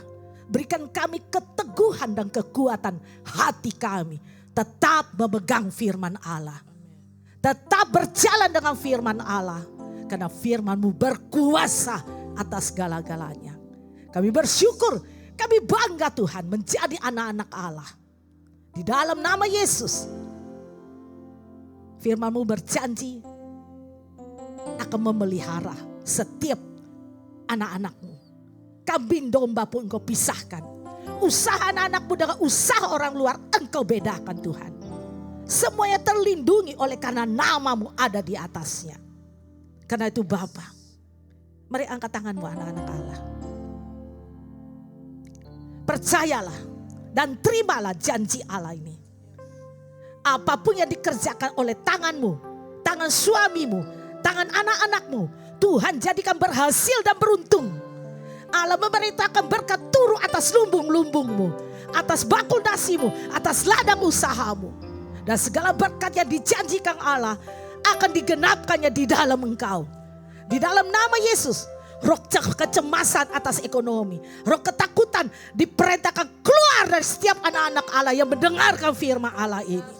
berikan kami keteguhan dan kekuatan hati kami tetap memegang firman Allah. Tetap berjalan dengan firman Allah. Karena firman-Mu berkuasa atas segala-galanya. Kami bersyukur, kami bangga Tuhan menjadi anak-anak Allah. Di dalam nama Yesus, firman-Mu berjanji akan memelihara setiap anak-anak-Mu. Kambing domba pun Engkau pisahkan. Usaha anak-anak-Mu dengan usaha orang luar Engkau bedakan Tuhan. Semuanya terlindungi oleh karena nama-Mu ada di atasnya. Karena itu Bapa, mari angkat tangan-Mu anak-anak Allah. Percayalah dan terimalah janji Allah ini. Apapun yang dikerjakan oleh tangan-Mu, tangan suamimu, tangan anak-anak-Mu, Tuhan jadikan berhasil dan beruntung. Allah memerintahkan berkat turun atas lumbung-lumbungmu, atas bakul nasimu, atas ladang usahamu. Dan segala berkat yang dijanjikan Allah akan digenapkannya di dalam engkau. Di dalam nama Yesus, roh kecemasan atas ekonomi, roh ketakutan diperintahkan keluar dari setiap anak-anak Allah yang mendengarkan firman Allah ini.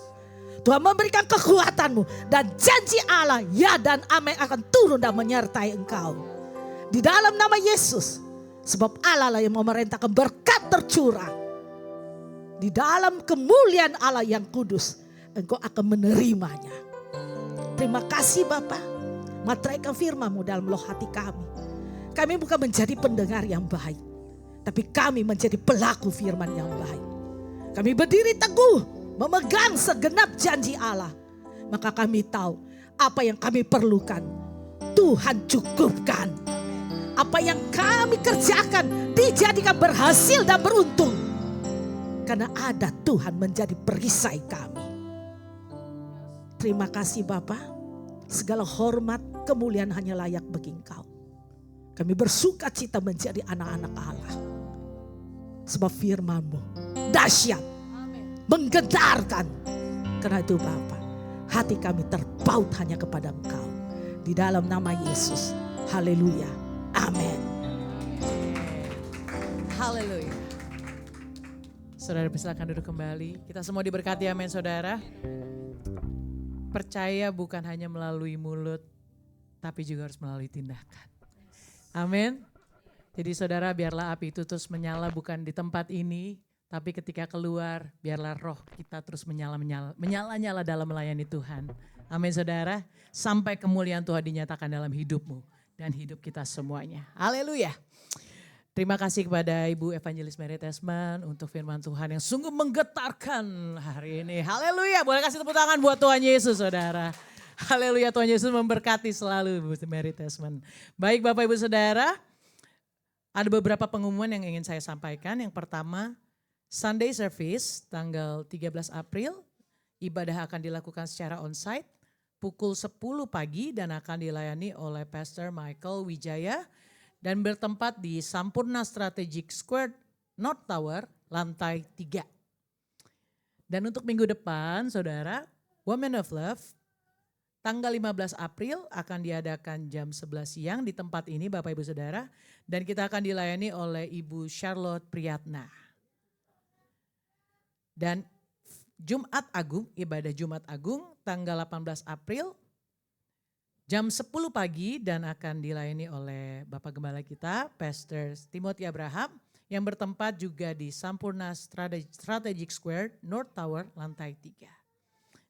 Tuhan memberikan kekuatanmu dan janji Allah ya dan amin akan turun dan menyertai engkau. Di dalam nama Yesus, sebab Allah lah yang memerintahkan berkat tercurah. Di dalam kemuliaan Allah yang kudus, engkau akan menerimanya. Terima kasih Bapa, materaikan firman-Mu dalam loh hati kami. Kami bukan menjadi pendengar yang baik, tapi kami menjadi pelaku firman yang baik. Kami berdiri teguh, memegang segenap janji Allah. Maka kami tahu apa yang kami perlukan. Tuhan cukupkan. Apa yang kami kerjakan dijadikan berhasil dan beruntung. Karena ada Tuhan menjadi perisai kami. Terima kasih Bapa. Segala hormat, kemuliaan hanya layak bagi Engkau. Kami bersuka cita menjadi anak-anak Allah. Sebab firman-Mu dahsyat, menggetarkan. Karena itu Bapa, hati kami terpaut hanya kepada Engkau. Di dalam nama Yesus. Haleluya. Amin. Haleluya. Saudara silakan duduk kembali. Kita semua diberkati, amin saudara. Percaya bukan hanya melalui mulut, tapi juga harus melalui tindakan. Amin. Jadi saudara, biarlah api itu terus menyala bukan di tempat ini, tapi ketika keluar biarlah roh kita terus menyala-nyala dalam melayani Tuhan. Amin saudara. Sampai kemuliaan Tuhan dinyatakan dalam hidupmu dan hidup kita semuanya. Haleluya. Terima kasih kepada Ibu Evangelis Mary Tesman untuk firman Tuhan yang sungguh menggetarkan hari ini. Haleluya, boleh kasih tepuk tangan buat Tuhan Yesus saudara. Haleluya, Tuhan Yesus memberkati selalu Ibu Mary Tesman. Baik Bapak Ibu Saudara, ada beberapa pengumuman yang ingin saya sampaikan. Yang pertama, Sunday Service tanggal 13 April, ibadah akan dilakukan secara onsite pukul 10 pagi dan akan dilayani oleh Pastor Michael Wijaya. Dan bertempat di Sampurna Strategic Square North Tower, lantai 3. Dan untuk minggu depan, saudara, Women of Love, tanggal 15 April akan diadakan jam 11 siang di tempat ini Bapak Ibu Saudara. Dan kita akan dilayani oleh Ibu Charlotte Priyatna. Dan Jumat Agung, ibadah Jumat Agung, tanggal 18 April, jam 10 pagi dan akan dilayani oleh Bapak Gembala kita, Pastor Timothy Abraham, yang bertempat juga di Sampurna Strategic Square, North Tower, lantai 3.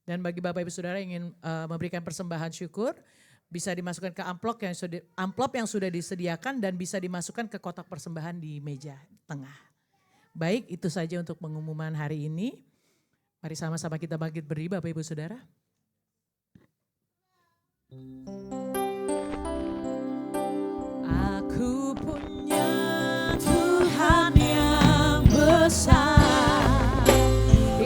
Dan bagi Bapak Ibu Saudara yang ingin memberikan persembahan syukur, bisa dimasukkan ke amplop yang sudah disediakan dan bisa dimasukkan ke kotak persembahan di meja tengah. Baik, itu saja untuk pengumuman hari ini. Mari sama-sama kita bangkit berdiri Bapak Ibu Saudara. Aku punya Tuhan yang besar,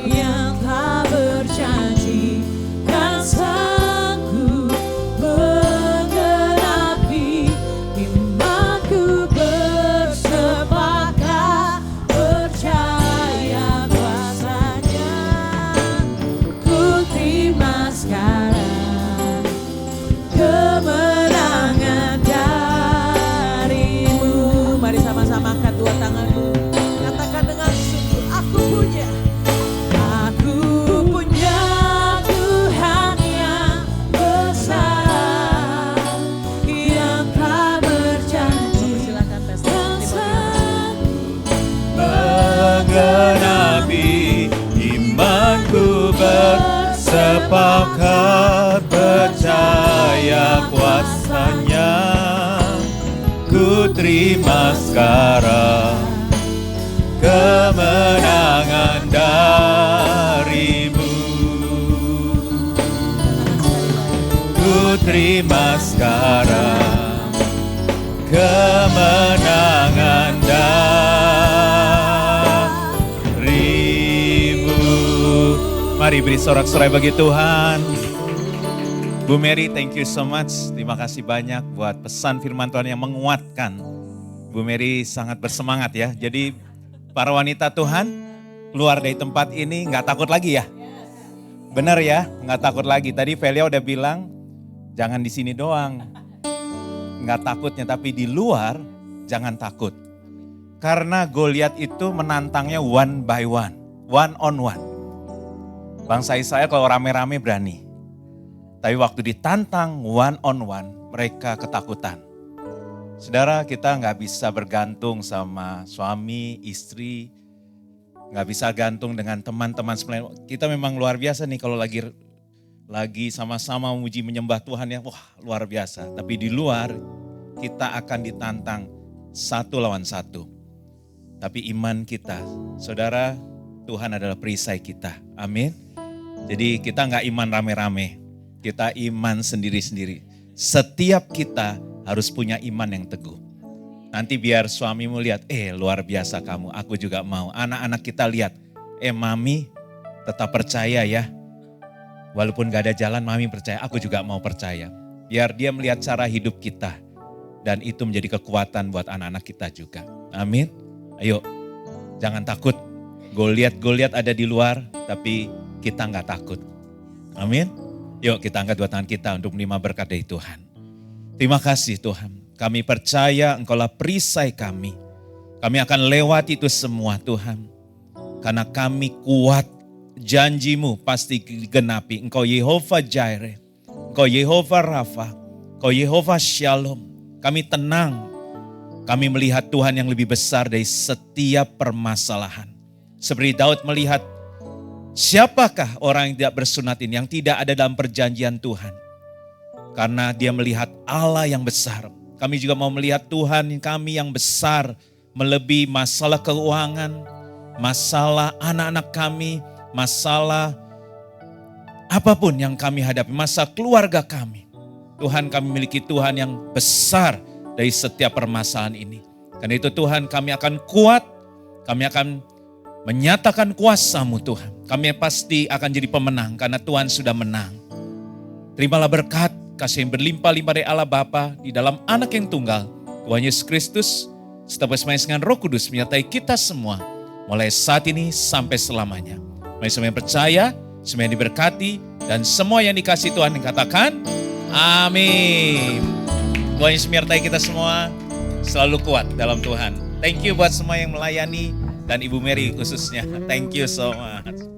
yang tak berjanji dan sanggup menggenapi imanku bersepakat percaya kuasanya. Ku terima sekarang kemenangan darimu. Mari sama-sama angkat dua tanganmu. Katakan dengan sungguh, aku punya Tuhan yang besar, yang tak berjanji. Silakan Pastor. Menggenapi imanku bersepakat percaya kuasanya. Ku terima sekarang kemenangan darimu. Ku terima sekarang kemenangan darimu. Mari beri sorak-sorai bagi Tuhan. Bu Mary, thank you so much. Terima kasih banyak buat pesan firman Tuhan yang menguatkan. Bu Mary sangat bersemangat ya. Jadi para wanita Tuhan keluar dari tempat ini nggak takut lagi ya. Benar ya, nggak takut lagi. Tadi Velia udah bilang jangan di sini doang. Nggak takutnya, tapi di luar jangan takut. Karena Goliat itu menantangnya one by one on one. Bangsa Israel kalau rame-rame berani. Tapi waktu ditantang one on one, mereka ketakutan. Saudara, kita nggak bisa bergantung sama suami, istri, nggak bisa gantung dengan teman-teman. Kita memang luar biasa nih kalau lagi sama-sama memuji menyembah Tuhan ya, wah luar biasa. Tapi di luar kita akan ditantang satu lawan satu. Tapi iman kita, saudara, Tuhan adalah perisai kita. Amin. Jadi kita nggak iman rame-rame. Kita iman sendiri-sendiri. setiap kita harus punya iman yang teguh. Nanti biar suamimu lihat, luar biasa kamu, aku juga mau. Anak-anak kita lihat, mami tetap percaya ya. Walaupun gak ada jalan, mami percaya, aku juga mau percaya. Biar dia melihat cara hidup kita. Dan itu menjadi kekuatan buat anak-anak kita juga. Amin. Ayo, jangan takut. Goliat ada di luar, tapi kita gak takut. Amin. Yuk kita angkat dua tangan kita untuk menerima berkat dari Tuhan. Terima kasih Tuhan. Kami percaya Engkaulah perisai kami. Kami akan lewati itu semua Tuhan. Karena kami kuat, janji-Mu pasti digenapi. Engkau Yehova Jireh, Engkau Yehova Rafa, Engkau Yehova Shalom. Kami tenang, kami melihat Tuhan yang lebih besar dari setiap permasalahan. Seperti Daud melihat, siapakah orang yang tidak bersunat ini, yang tidak ada dalam perjanjian Tuhan. Karena dia melihat Allah yang besar. Kami juga mau melihat Tuhan kami yang besar, melebihi masalah keuangan, masalah anak-anak kami, masalah apapun yang kami hadapi, masalah keluarga kami. Tuhan, kami memiliki Tuhan yang besar dari setiap permasalahan ini. Karena itu Tuhan, kami akan kuat, kami akan menyatakan kuasa-Mu Tuhan. Kami pasti akan jadi pemenang karena Tuhan sudah menang. Terimalah berkat, kasih yang berlimpah-limpah dari Allah Bapa di dalam Anak yang tunggal, Tuhan Yesus Kristus, serta bersama dengan Roh Kudus menyertai kita semua, mulai saat ini sampai selamanya. Mari semua yang percaya, semua yang diberkati, dan semua yang dikasih Tuhan yang katakan, amin. Tuhan Yesus menyertai kita semua, selalu kuat dalam Tuhan. Thank you buat semua yang melayani, dan Ibu Mary khususnya. Thank you so much.